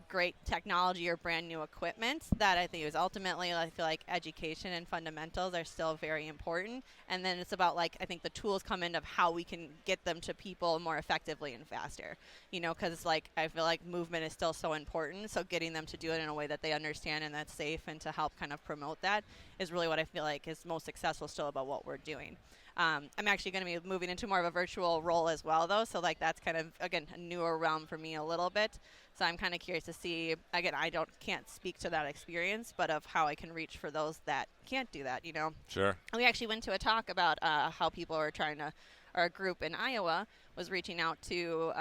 Speaker 13: great technology or brand new equipment that I think is ultimately, I feel like education and fundamentals are still very important. And then it's about I think the tools come in of how we can get them to people more effectively and faster, because I feel like movement is still so important. So getting them to do it in a way that they understand and that's safe, and to help kind of promote that is really what I feel like is most successful still about what we're doing. I'm actually going to be moving into more of a virtual role as well, though. So that's kind of, again, a newer realm for me a little bit. So I'm kind of curious to see, again, can't speak to that experience, but of how I can reach for those that can't do that,
Speaker 2: Sure.
Speaker 13: We actually went to a talk about how people are trying to, or a group in Iowa was reaching out to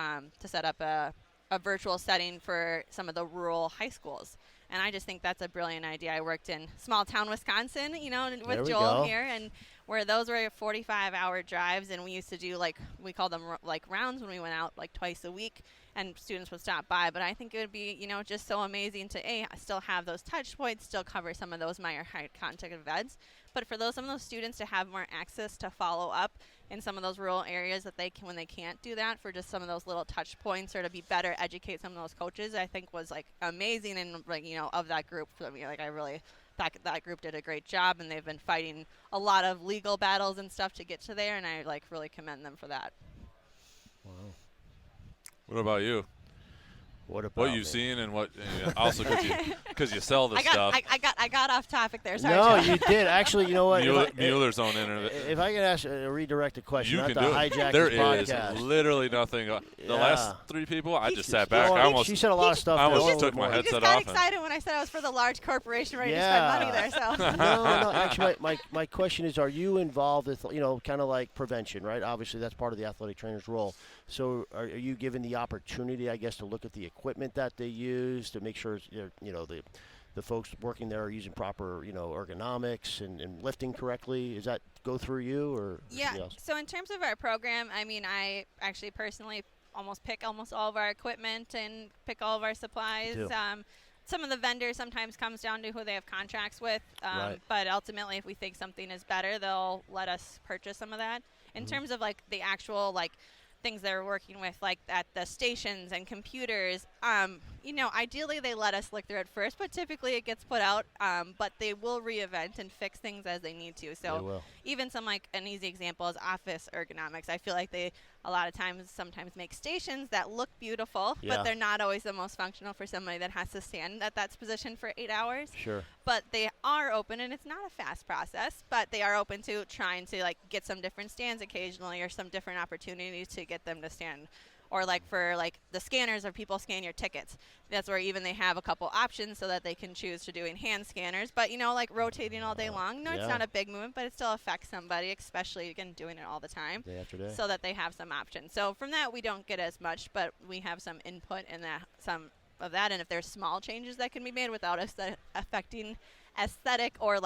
Speaker 13: set up a virtual setting for some of the rural high schools. And I just think that's a brilliant idea. I worked in small town Wisconsin, with Joel here, and where those were 45-hour drives, and we used to do we call them rounds when we went out twice a week, and students would stop by. But I think it would be just so amazing to still have those touch points, still cover some of those minor high contact events, but for some of those students to have more access to follow up in some of those rural areas that they can, when they can't do that, for just some of those little touch points, or to be better educate some of those coaches, I think was amazing. And of that group, for me, I really thought that group did a great job, and they've been fighting a lot of legal battles and stuff to get to there, and I really commend them for that.
Speaker 11: Wow.
Speaker 2: What about you?
Speaker 11: What
Speaker 2: you've seen, and what also because you sell this stuff.
Speaker 13: I got off topic there. Sorry.
Speaker 11: No, you did. Actually, you know what?
Speaker 2: Mueller's own internet.
Speaker 11: If I could ask a redirected question,
Speaker 2: you
Speaker 11: not
Speaker 2: can
Speaker 11: to
Speaker 2: do
Speaker 11: hijack
Speaker 2: it. There
Speaker 11: this
Speaker 2: is
Speaker 11: podcast.
Speaker 2: literally nothing. The last three people, I just sat back.
Speaker 11: She said a lot of stuff.
Speaker 2: I almost took my headset off.
Speaker 13: I just got excited when I said I was for the large corporation ready to spend money there. So
Speaker 11: no. Actually, my question is: are you involved with kind of like prevention, right? Obviously, that's part of the athletic trainer's role. So, are you given the opportunity, I guess, to look at the equipment that they use to make sure the folks working there are using proper ergonomics and lifting correctly? Does that go through you or somebody else?
Speaker 13: So in terms of our program, I actually personally pick almost all of our equipment and pick all of our supplies. Some of the vendors sometimes comes down to who they have contracts with, but ultimately if we think something is better, they'll let us purchase some of that. In terms of the actual things they're working with, like at the stations and computers, ideally they let us look through it first, but typically it gets put out, but they will re-event and fix things as they need to. So even an easy example is office ergonomics. I feel like they a lot of times sometimes make stations that look beautiful, but they're not always the most functional for somebody that has to stand at that position for 8 hours.
Speaker 11: Sure.
Speaker 13: But they are open, and it's not a fast process, but they are open to trying to get some different stands occasionally or some different opportunities to get them to stand. Or for the scanners, or people scan your tickets. That's where even they have a couple options so that they can choose to doing hand scanners. But rotating all day long, it's not a big movement, but it still affects somebody, especially again doing it all the time.
Speaker 11: Day after day.
Speaker 13: So that they have some options. So from that we don't get as much, but we have some input in that, some of that. And if there's small changes that can be made without us affecting aesthetic or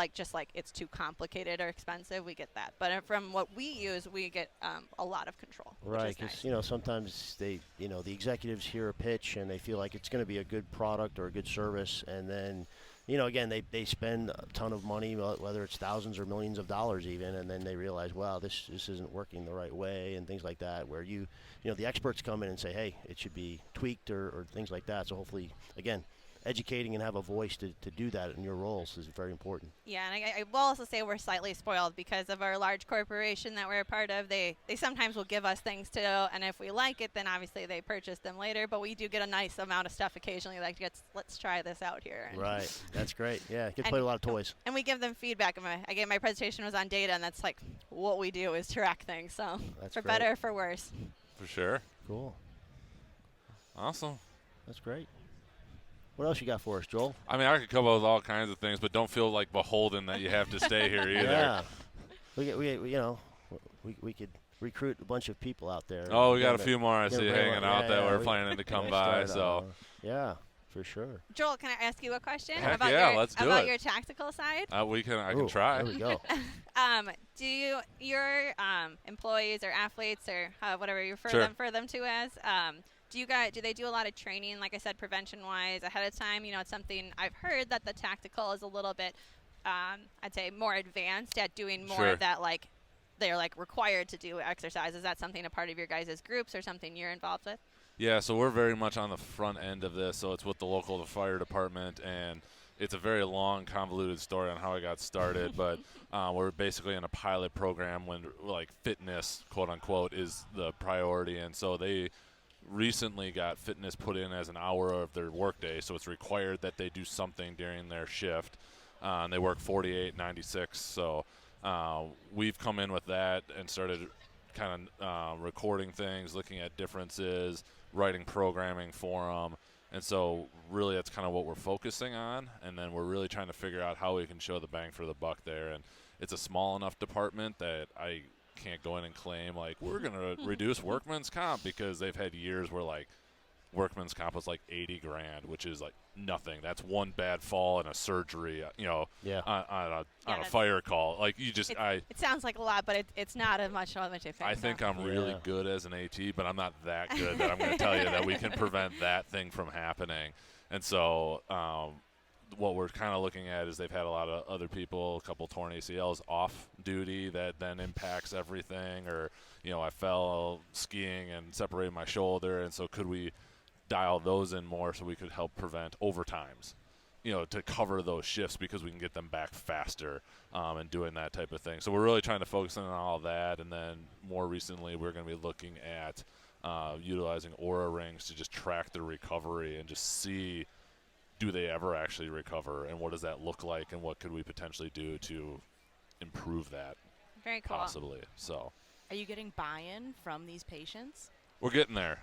Speaker 13: it's too complicated or expensive, we get that. But from what we use, we get a lot of control.
Speaker 11: Right, because sometimes they, the executives hear a pitch and they feel like it's going to be a good product or a good service, and then, again, they spend a ton of money, whether it's thousands or millions of dollars even, and then they realize, wow, this isn't working the right way and things like that. Where the experts come in and say, hey, it should be tweaked or things like that. So hopefully, again, educating and have a voice to do that in your roles is very important.
Speaker 13: Yeah, and I will also say we're slightly spoiled because of our large corporation that we're a part of. They sometimes will give us things to do, and if we like it, then obviously they purchase them later. But we do get a nice amount of stuff occasionally, let's try this out here.
Speaker 11: Right, that's great. Yeah, get to play with a lot of toys.
Speaker 13: And we give them feedback. My presentation was on data, and that's what we do is track things. So
Speaker 11: that's
Speaker 13: for
Speaker 11: great.
Speaker 13: better or for worse.
Speaker 2: For sure.
Speaker 11: Cool.
Speaker 2: Awesome.
Speaker 11: That's great. What else you got for us, Joel?
Speaker 2: I mean, I could come up with all kinds of things, but don't feel beholden that you have to stay here either.
Speaker 11: Yeah. We could recruit a bunch of people out there.
Speaker 2: Oh, we got a few more I see hanging out that we're planning to come by. So.
Speaker 11: Yeah, for sure.
Speaker 13: Joel, can I ask you a question
Speaker 2: Heck
Speaker 13: about
Speaker 2: about
Speaker 13: your tactical side?
Speaker 2: I can try.
Speaker 11: There we go.
Speaker 13: Do your employees or athletes or whatever you refer them to as, do they do a lot of training, like I said, prevention-wise ahead of time? It's something I've heard that the tactical is a little bit, I'd say, more advanced at doing more of that, they're required to do exercise. Is that something a part of your guys' groups or something you're involved with?
Speaker 2: Yeah, so we're very much on the front end of this. So it's with the local fire department, and it's a very long, convoluted story on how I got started. But we're basically in a pilot program when fitness, quote unquote, is the priority, and so they recently got fitness put in as an hour of their workday, so it's required that they do something during their shift. And they work 48, 96, so we've come in with that and started kind of recording things, looking at differences, writing programming for them, and so really that's kind of what we're focusing on, and then we're really trying to figure out how we can show the bang for the buck there. And it's a small enough department that I can't go in and claim we're going to reduce workman's comp, because they've had years where workman's comp was $80 grand, which is nothing. That's one bad fall and a surgery, on a fire call. It
Speaker 13: sounds like a lot, but it's not as much as you think.
Speaker 2: I think I'm really good as an AT, but I'm not that good that I'm going to tell you that we can prevent that thing from happening. And so what we're kind of looking at is they've had a lot of other people, a couple torn ACLs off duty that then impacts everything, or I fell skiing and separated my shoulder, and so could we dial those in more so we could help prevent overtimes, to cover those shifts, because we can get them back faster and doing that type of thing. So we're really trying to focus on all that, and then more recently we're going to be looking at utilizing Aura rings to just track their recovery and just see, do they ever actually recover, and what does that look like, and what could we potentially do to improve that?
Speaker 13: Very cool.
Speaker 2: Possibly. So.
Speaker 12: Are you getting buy-in from these patients?
Speaker 2: We're getting there.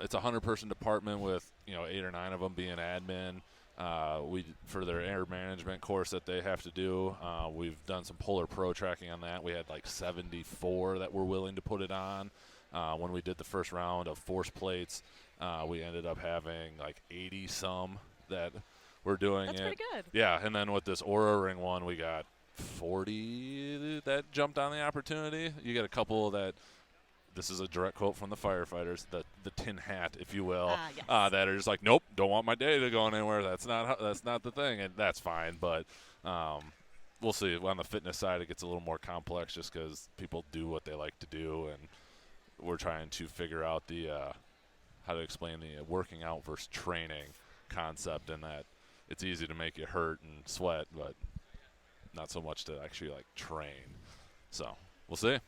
Speaker 2: It's a 100-person department with 8 or 9 of them being admin. For their air management course that they have to do, we've done some Polar Pro tracking on that. We had 74 that were willing to put it on. When we did the first round of force plates, we ended up having 80 some that were doing
Speaker 12: That's pretty good.
Speaker 2: Yeah, and then with this Aura Ring one, we got 40 that jumped on the opportunity. You get a couple that, this is a direct quote from the firefighters, the tin hat, if you will,
Speaker 12: yes.
Speaker 2: That are just nope, don't want my data going anywhere. That's not the thing, and that's fine. But we'll see. On the fitness side, it gets a little more complex just because people do what they like to do, and we're trying to figure out the how to explain the working out versus training concept, and that it's easy to make you hurt and sweat, but not so much to actually like train. So we'll see.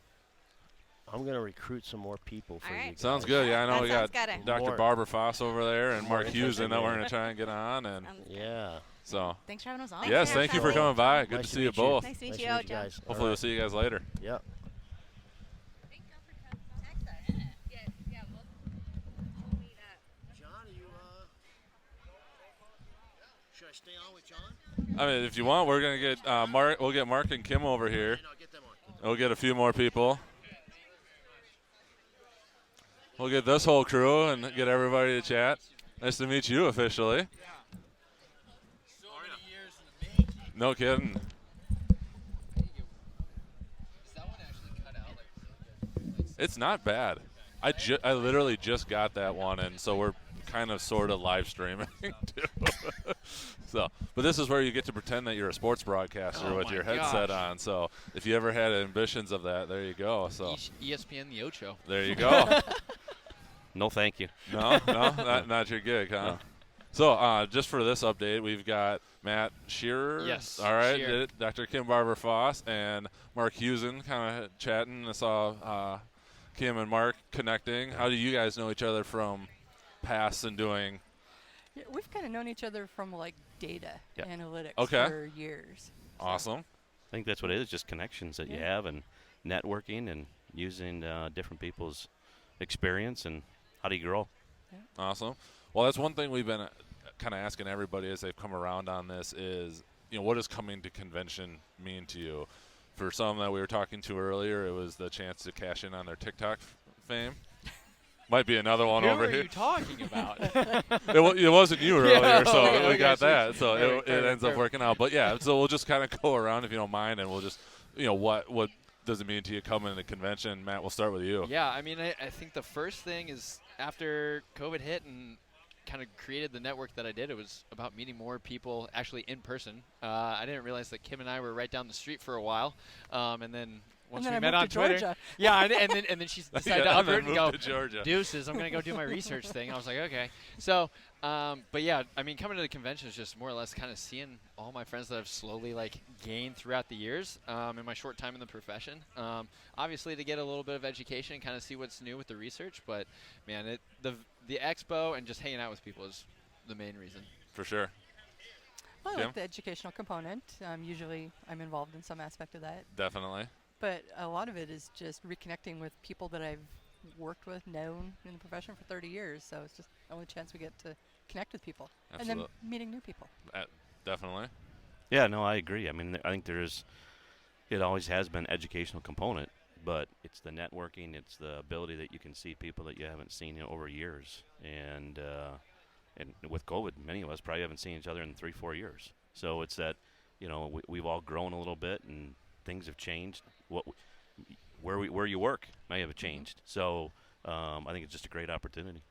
Speaker 11: I'm going to recruit some more people for you guys.
Speaker 2: Sounds good. Yeah, I know we got
Speaker 13: good.
Speaker 2: Dr.
Speaker 11: More.
Speaker 2: Barber Foss over there and
Speaker 11: More
Speaker 2: Mark Husen that we're
Speaker 11: interesting.
Speaker 2: going to try and get on. And
Speaker 11: Yeah.
Speaker 2: so
Speaker 12: Thanks for having us on.
Speaker 2: yes, thank you for coming by. Good
Speaker 11: Nice
Speaker 2: to see you
Speaker 11: meet you.
Speaker 2: both.
Speaker 13: Nice to meet
Speaker 11: Nice
Speaker 13: you,
Speaker 11: to meet you
Speaker 13: John.
Speaker 11: guys.
Speaker 2: Hopefully we'll see you guys later.
Speaker 11: Yep. John, should I stay on with John?
Speaker 2: I mean, if you want, we're going to get Mark. We'll get Mark and Kim over here. We'll get a few more people. We'll get this whole crew and get everybody to chat. Nice to meet you officially. No kidding. It's not bad. I literally just got that one, and so we're kind of sort of live streaming too. So, but this is where you get to pretend that you're a sports broadcaster with your headset on. So, if you ever had ambitions of that, there you go. So,
Speaker 14: ESPN the Ocho.
Speaker 2: there you go.
Speaker 15: No, thank you.
Speaker 2: No, not your gig, huh?
Speaker 15: No.
Speaker 2: So, just for this update, we've got Matt Scherer.
Speaker 14: Yes,
Speaker 2: All right.
Speaker 14: Scherer.
Speaker 2: Dr. Kim Barber Foss and Mark Husen kind of chatting. I saw Kim and Mark connecting. How do you guys know each other from past and doing?
Speaker 16: Yeah, we've kind of known each other from like data analytics
Speaker 2: Okay.
Speaker 16: for years.
Speaker 2: Awesome.
Speaker 15: I think that's what it is, just connections that you have and networking and using different people's experience and how do you grow.
Speaker 2: Awesome. Well, that's one thing we've been kind of asking everybody as they've come around on this is, what does coming to convention mean to you? For some that we were talking to earlier, it was the chance to cash in on their TikTok fame. Might be another one over here.
Speaker 14: Who are you talking about?
Speaker 2: It wasn't you earlier, so
Speaker 14: okay,
Speaker 2: we got
Speaker 14: sweet.
Speaker 2: that. So
Speaker 14: Perfect,
Speaker 2: it ends up
Speaker 14: perfect.
Speaker 2: working out. But yeah, so we'll just kind of go around if you don't mind, and we'll just, what does it mean to you coming to the convention? Matt, we'll start with you.
Speaker 14: Yeah, I mean, I think the first thing is after COVID hit and kind of created the network that I did, it was about meeting more people actually in person. I didn't realize that Kim and I were right down the street for a while, and then once
Speaker 16: then
Speaker 14: we
Speaker 16: I
Speaker 14: met
Speaker 16: moved
Speaker 14: on
Speaker 16: to
Speaker 14: Twitter,
Speaker 16: Georgia.
Speaker 14: yeah, and then she decided to
Speaker 2: Yeah, and
Speaker 14: uproot
Speaker 2: then
Speaker 14: and go,
Speaker 2: moved to Georgia.
Speaker 14: deuces, I'm gonna go do my research thing. I was like, okay. So, but yeah, I mean, coming to the convention is just more or less kind of seeing all my friends that I've slowly like gained throughout the years in my short time in the profession. Obviously, to get a little bit of education, kind of see what's new with the research. But man, the expo and just hanging out with people is the main reason.
Speaker 2: For sure.
Speaker 16: Well, I
Speaker 2: Kim?
Speaker 16: like the educational component. Usually I'm involved in some aspect of that.
Speaker 2: Definitely.
Speaker 16: But a lot of it is just reconnecting with people that I've worked with, known in the profession for 30 years. So it's just the only chance we get to connect with people. And then meeting new people.
Speaker 2: Definitely.
Speaker 15: Yeah, no, I agree. I mean, I think it always has been educational component, but it's the networking, it's the ability that you can see people that you haven't seen over years. And with COVID, many of us probably haven't seen each other in 3-4 years. So it's that, we've all grown a little bit and things have changed. Where you work may have changed. So I think it's just a great opportunity.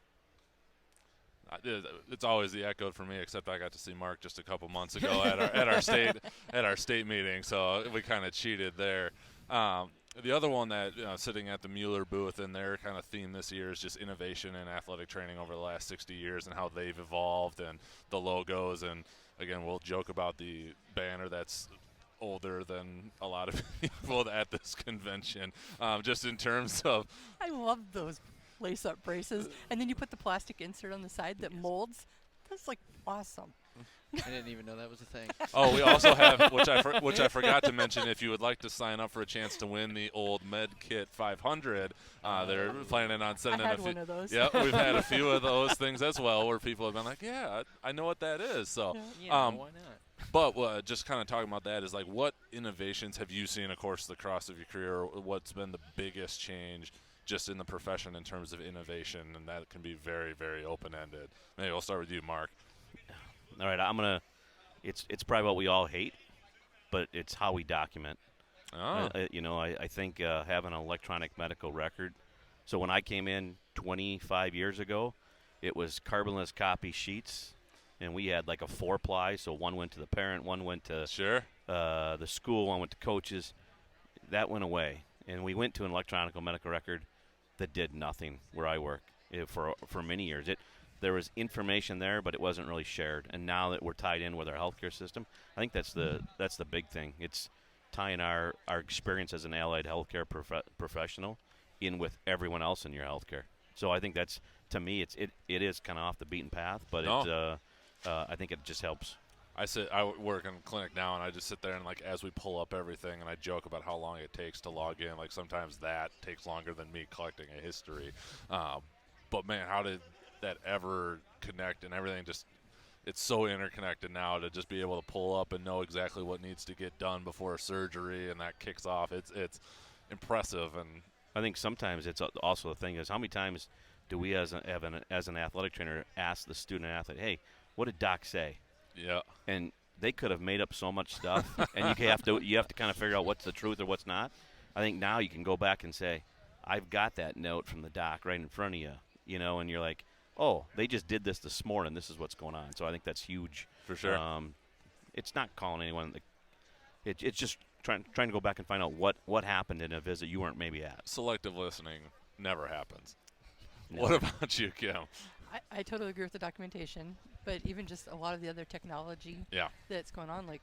Speaker 2: It's always the echo for me, except I got to see Mark just a couple months ago at our state meeting, so we kind of cheated there. The other one that sitting at the Mueller booth, and their kind of theme this year is just innovation in athletic training over the last 60 years and how they've evolved and the logos. And again, we'll joke about the banner that's older than a lot of people at this convention, just in terms of.
Speaker 16: I love those lace-up braces, and then you put the plastic insert on the side that molds. That's like awesome.
Speaker 14: I didn't even know that was a thing.
Speaker 2: Oh, we also have, which I forgot to mention, if you would like to sign up for a chance to win the old MedKit 500, they're planning on sending
Speaker 16: I had
Speaker 2: a few.
Speaker 16: one of those.
Speaker 2: Yep, we've had a few of those things as well, where people have been like, "Yeah, I know what that is." So,
Speaker 14: yeah, why not?
Speaker 2: But just kind of talking about that is like, what innovations have you seen, of course, the cross of your career? What's been the biggest change just in the profession in terms of innovation? And that can be very, very open-ended. Maybe I'll start with you, Mark.
Speaker 15: All right, it's probably what we all hate, but it's how we document.
Speaker 2: Oh.
Speaker 15: I think having an electronic medical record. So when I came in 25 years ago, it was carbonless copy sheets, and we had like a 4-ply. So one went to the parent, one went to the school, one went to coaches. That went away, and we went to an electronic medical record. that did nothing where I work for many years. There was information there, but it wasn't really shared. And now that we're tied in with our healthcare system, I think that's the big thing. It's tying our experience as an allied healthcare professional in with everyone else in your healthcare. So I think that's, to me, it is kind of off the beaten path, but I think it just helps.
Speaker 2: I work in a clinic now, and I just sit there and, like, as we pull up everything, and I joke about how long it takes to log in. Like, sometimes that takes longer than me collecting a history. But, man, how did that ever connect and everything? Just, it's so interconnected now to just be able to pull up and know exactly what needs to get done before a surgery, and that kicks off. It's impressive. And
Speaker 15: I think sometimes it's also the thing is, how many times do we as an athletic trainer ask the student athlete, hey, what did doc say?
Speaker 2: Yeah.
Speaker 15: And they could have made up so much stuff, and you have to kind of figure out what's the truth or what's not. I think now you can go back and say, I've got that note from the doc right in front of you, and you're like, oh, they just did this morning. This is what's going on. So I think that's huge.
Speaker 2: For sure.
Speaker 15: It's not calling anyone. It's just trying to go back and find out what happened in a visit you weren't maybe at.
Speaker 2: Selective listening never happens.
Speaker 15: No.
Speaker 2: What about you, Kim?
Speaker 16: I totally agree with the documentation, but even just a lot of the other technology that's going on, like,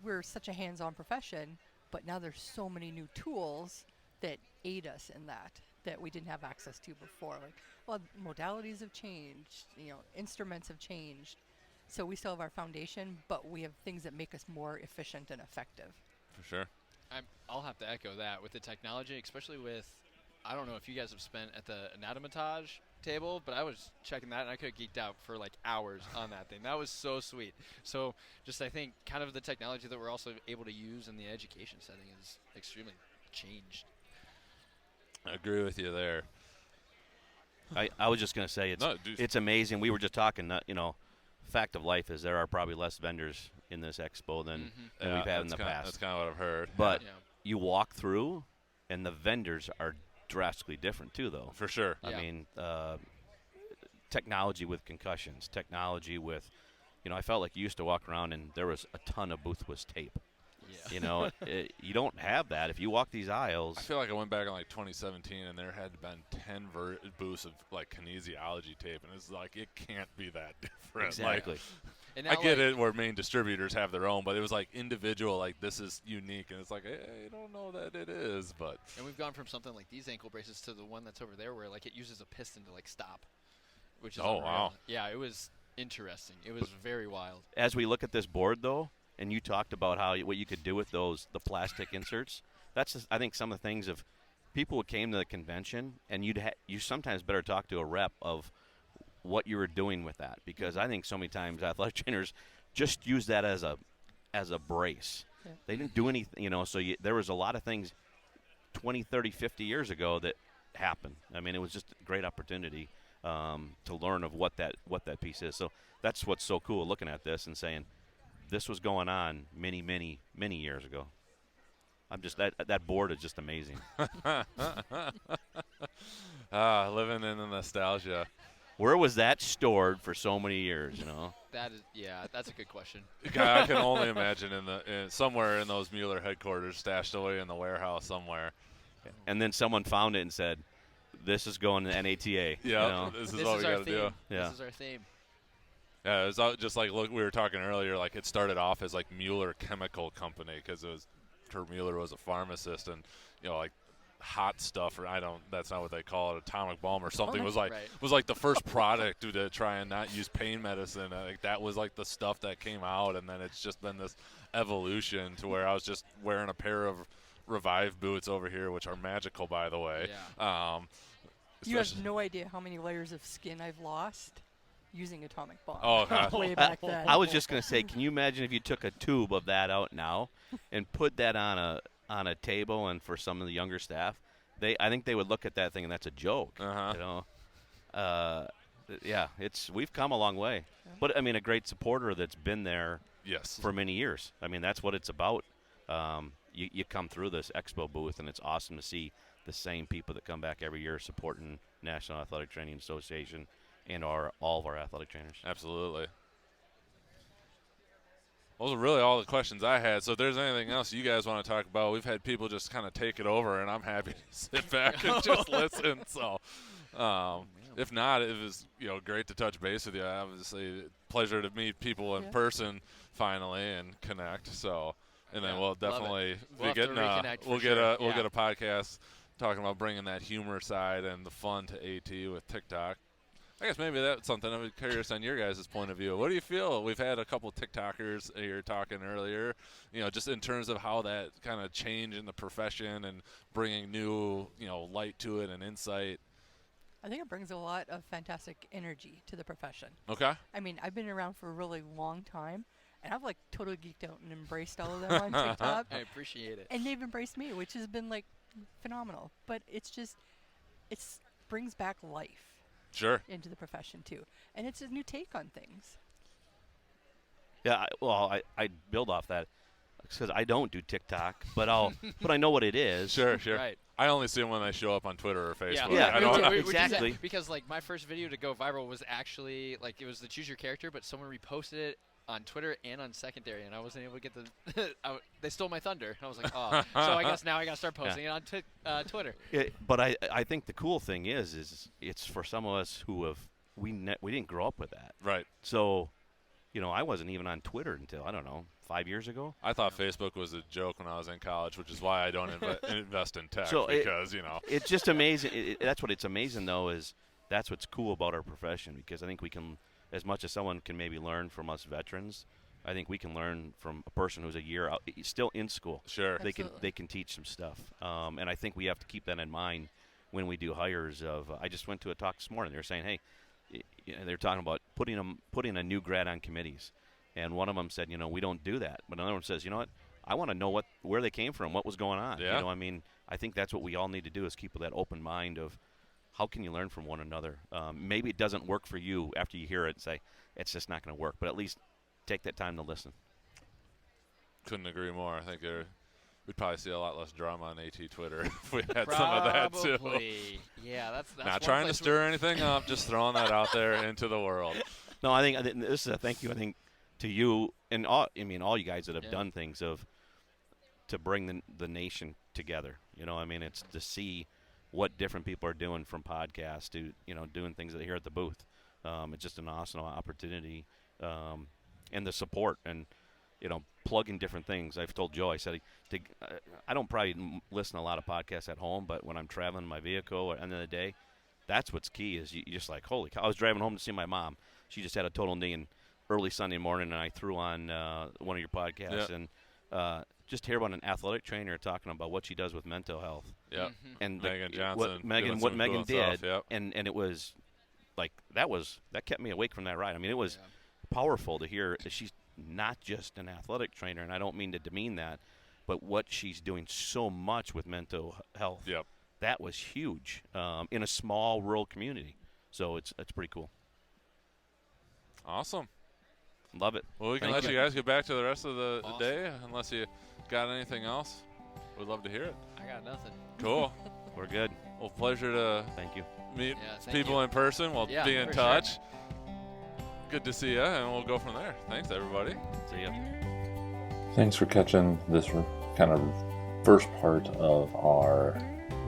Speaker 16: we're such a hands-on profession, but now there's so many new tools that aid us in that we didn't have access to before. Like, well, modalities have changed, instruments have changed, so we still have our foundation, but we have things that make us more efficient and effective.
Speaker 2: For sure.
Speaker 14: I'll have to echo that with the technology, especially with, I don't know if you guys have spent at the anatomatage table, but I was checking that and I could have geeked out for like hours on that thing. That was so sweet. So just, I think kind of the technology that we're also able to use in the education setting is extremely changed.
Speaker 2: I agree with you there.
Speaker 15: I was just going to say it's amazing. We were just talking, fact of life is there are probably less vendors in this expo than we've had in the past.
Speaker 2: That's kind of what I've heard.
Speaker 15: But you walk through and the vendors are drastically different too, though.
Speaker 2: For sure.
Speaker 15: I mean, technology with concussions, technology with, I felt like you used to walk around and there was a ton of Boothwist tape. Yeah. You don't have that if you walk these aisles.
Speaker 2: I feel like I went back in like 2017 and there had been 10 booths of like kinesiology tape, and it's like it can't be that different.
Speaker 15: Exactly.
Speaker 2: Like, I get it where main distributors have their own, but it was like individual, like this is unique, and it's like I don't know that it is, but.
Speaker 14: And we've gone from something like these ankle braces to the one that's over there where like it uses a piston to like stop, which is unreal.
Speaker 2: Wow.
Speaker 14: Yeah, it was interesting. It was very wild.
Speaker 15: As we look at this board, though, and you talked about what you could do with the plastic inserts. That's just, I think, some of the things of people who came to the convention, and you sometimes better talk to a rep of what you were doing with that, because I think so many times athletic trainers just use that as a brace. Yeah. They didn't do anything, so there was a lot of things 20, 30, 50 years ago that happened. I mean, it was just a great opportunity to learn of what that piece is. So that's what's so cool looking at this and saying, this was going on many, many, many years ago. I'm just that board is just amazing.
Speaker 2: Living in the nostalgia.
Speaker 15: Where was that stored for so many years?
Speaker 14: That's a good question.
Speaker 2: I can only imagine somewhere in those Mueller headquarters, stashed away in the warehouse somewhere.
Speaker 15: And then someone found it and said, "This is going to NATA."
Speaker 2: Yeah, this is what we got to do.
Speaker 15: Yeah.
Speaker 14: This is our theme.
Speaker 2: Yeah, it was just like we were talking earlier. Like it started off as like Mueller Chemical Company because it was Kurt Mueller was a pharmacist, and like hot stuff, or that's not what they call it, atomic bomb or something was like the first product to try and not use pain medicine. Like that was like the stuff that came out, and then it's just been this evolution to where I was just wearing a pair of Revive boots over here, which are magical, by the way.
Speaker 14: Yeah.
Speaker 16: You have no idea how many layers of skin I've lost using atomic bomb.
Speaker 2: Oh, God.
Speaker 16: Way back then.
Speaker 15: I was just going to say, can you imagine if you took a tube of that out now and put that on a table, and for some of the younger staff, I think they would look at that thing and that's a joke. We've come a long way. Yeah. But I mean, a great supporter that's been there for many years. I mean, that's what it's about. You come through this expo booth, and it's awesome to see the same people that come back every year supporting National Athletic Training Association and all of our athletic trainers.
Speaker 2: Absolutely. Those are really all the questions I had. So if there's anything else you guys want to talk about, we've had people just kind of take it over, and I'm happy to sit back and just listen. So if not, it was great to touch base with you. Obviously, pleasure to meet people in person finally and connect. So, and then we'll definitely be getting we'll get a podcast talking about bringing that humor side and the fun to AT with TikTok. I guess maybe that's something I'm curious on your guys' point of view. What do you feel? We've had a couple of TikTokers here talking earlier, just in terms of how that kind of change in the profession and bringing new, light to it and insight.
Speaker 16: I think it brings a lot of fantastic energy to the profession.
Speaker 2: Okay.
Speaker 16: I mean, I've been around for a really long time, and I've totally geeked out and embraced all of them on TikTok.
Speaker 14: I appreciate it.
Speaker 16: And they've embraced me, which has been phenomenal. But it brings back life.
Speaker 2: Sure.
Speaker 16: Into the profession too, and it's a new take on things.
Speaker 15: Yeah, I build off that because I don't do TikTok, but I know what it is.
Speaker 2: Sure.
Speaker 14: Right.
Speaker 2: I only see them when they show up on Twitter or Facebook.
Speaker 15: Yeah, exactly.
Speaker 14: Because my first video to go viral was actually it was the choose your character, but someone reposted it on Twitter and on secondary, and I wasn't able to get they stole my thunder, and I was like, oh. So I guess now I got to start posting it on Twitter.
Speaker 15: But I think the cool thing is it's for some of us who we didn't grow up with that.
Speaker 2: Right.
Speaker 15: So, I wasn't even on Twitter until, I don't know, 5 years ago.
Speaker 2: I thought Facebook was a joke when I was in college, which is why I don't invest in tech because.
Speaker 15: It's just amazing. That's what it's amazing, though, is that's what's cool about our profession, because I think we can, as much as someone can maybe learn from us veterans, I think we can learn from a person who's a year out, still in school.
Speaker 2: Sure.
Speaker 15: They can teach some stuff. And I think we have to keep that in mind when we do hires. I just went to a talk this morning. They were saying, hey, they're talking about putting a new grad on committees. And one of them said, we don't do that. But another one says, you know what? I want to know where they came from, what was going on.
Speaker 2: Yeah.
Speaker 15: I think that's what we all need to do is keep that open mind of how can you learn from one another. Maybe it doesn't work for you after you hear it and say, it's just not going to work. But at least take that time to listen.
Speaker 2: Couldn't agree more. I think we'd probably see a lot less drama on AT Twitter if we had some of that too.
Speaker 14: Yeah, that's
Speaker 2: not trying to stir anything up, just throwing that out there into the world.
Speaker 15: No, I think this is a thank you. I think to you and all you guys that have done things to bring the nation together. It's to see what different people are doing from podcasts to doing things that they hear at the booth. It's just an awesome opportunity, and the support and plugging different things. I've told Joe, I said I don't probably listen to a lot of podcasts at home, but when I'm traveling in my vehicle at the end of the day, that's what's key. Is you just holy cow! I was driving home to see my mom. She just had a total knee in early Sunday morning, and I threw on one of your podcasts and. Just hear about an athletic trainer talking about what she does with mental health.
Speaker 2: Yeah.
Speaker 15: And
Speaker 2: Megan Johnson.
Speaker 15: What Megan did.
Speaker 2: Yep.
Speaker 15: And it was that kept me awake from that ride. It was powerful to hear she's not just an athletic trainer, and I don't mean to demean that, but what she's doing so much with mental health.
Speaker 2: Yep.
Speaker 15: That was huge in a small rural community. So it's pretty cool.
Speaker 2: Awesome.
Speaker 15: Love it.
Speaker 2: Well, we can let you guys get back to the rest of the day, unless you got anything else. We'd love to hear it.
Speaker 14: I got nothing.
Speaker 2: Cool.
Speaker 15: We're good.
Speaker 2: Well, pleasure to meet people in person. We'll be in touch. Sure. Good to see you, and we'll go from there. Thanks, everybody.
Speaker 15: See ya.
Speaker 1: Thanks for catching this kind of first part of our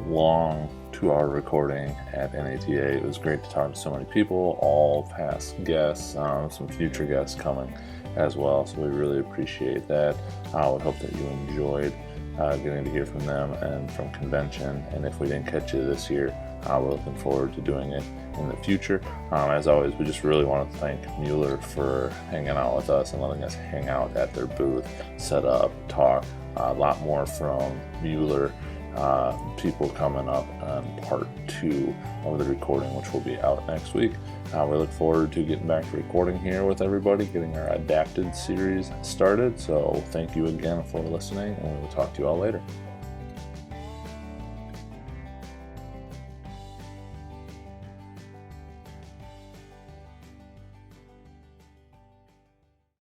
Speaker 1: long 2-hour recording at NATA. It was great to talk to so many people, all past guests, some future guests coming as well. So we really appreciate that. I would hope that you enjoyed getting to hear from them and from convention. And if we didn't catch you this year, we're looking forward to doing it in the future. As always, we just really want to thank Mueller for hanging out with us and letting us hang out at their booth, set up, talk. A lot more from Mueller. People coming up on part 2 of the recording, which will be out next week. We look forward to getting back to recording here with everybody, getting our adapted series started. So thank you again for listening, and we will talk to you all later.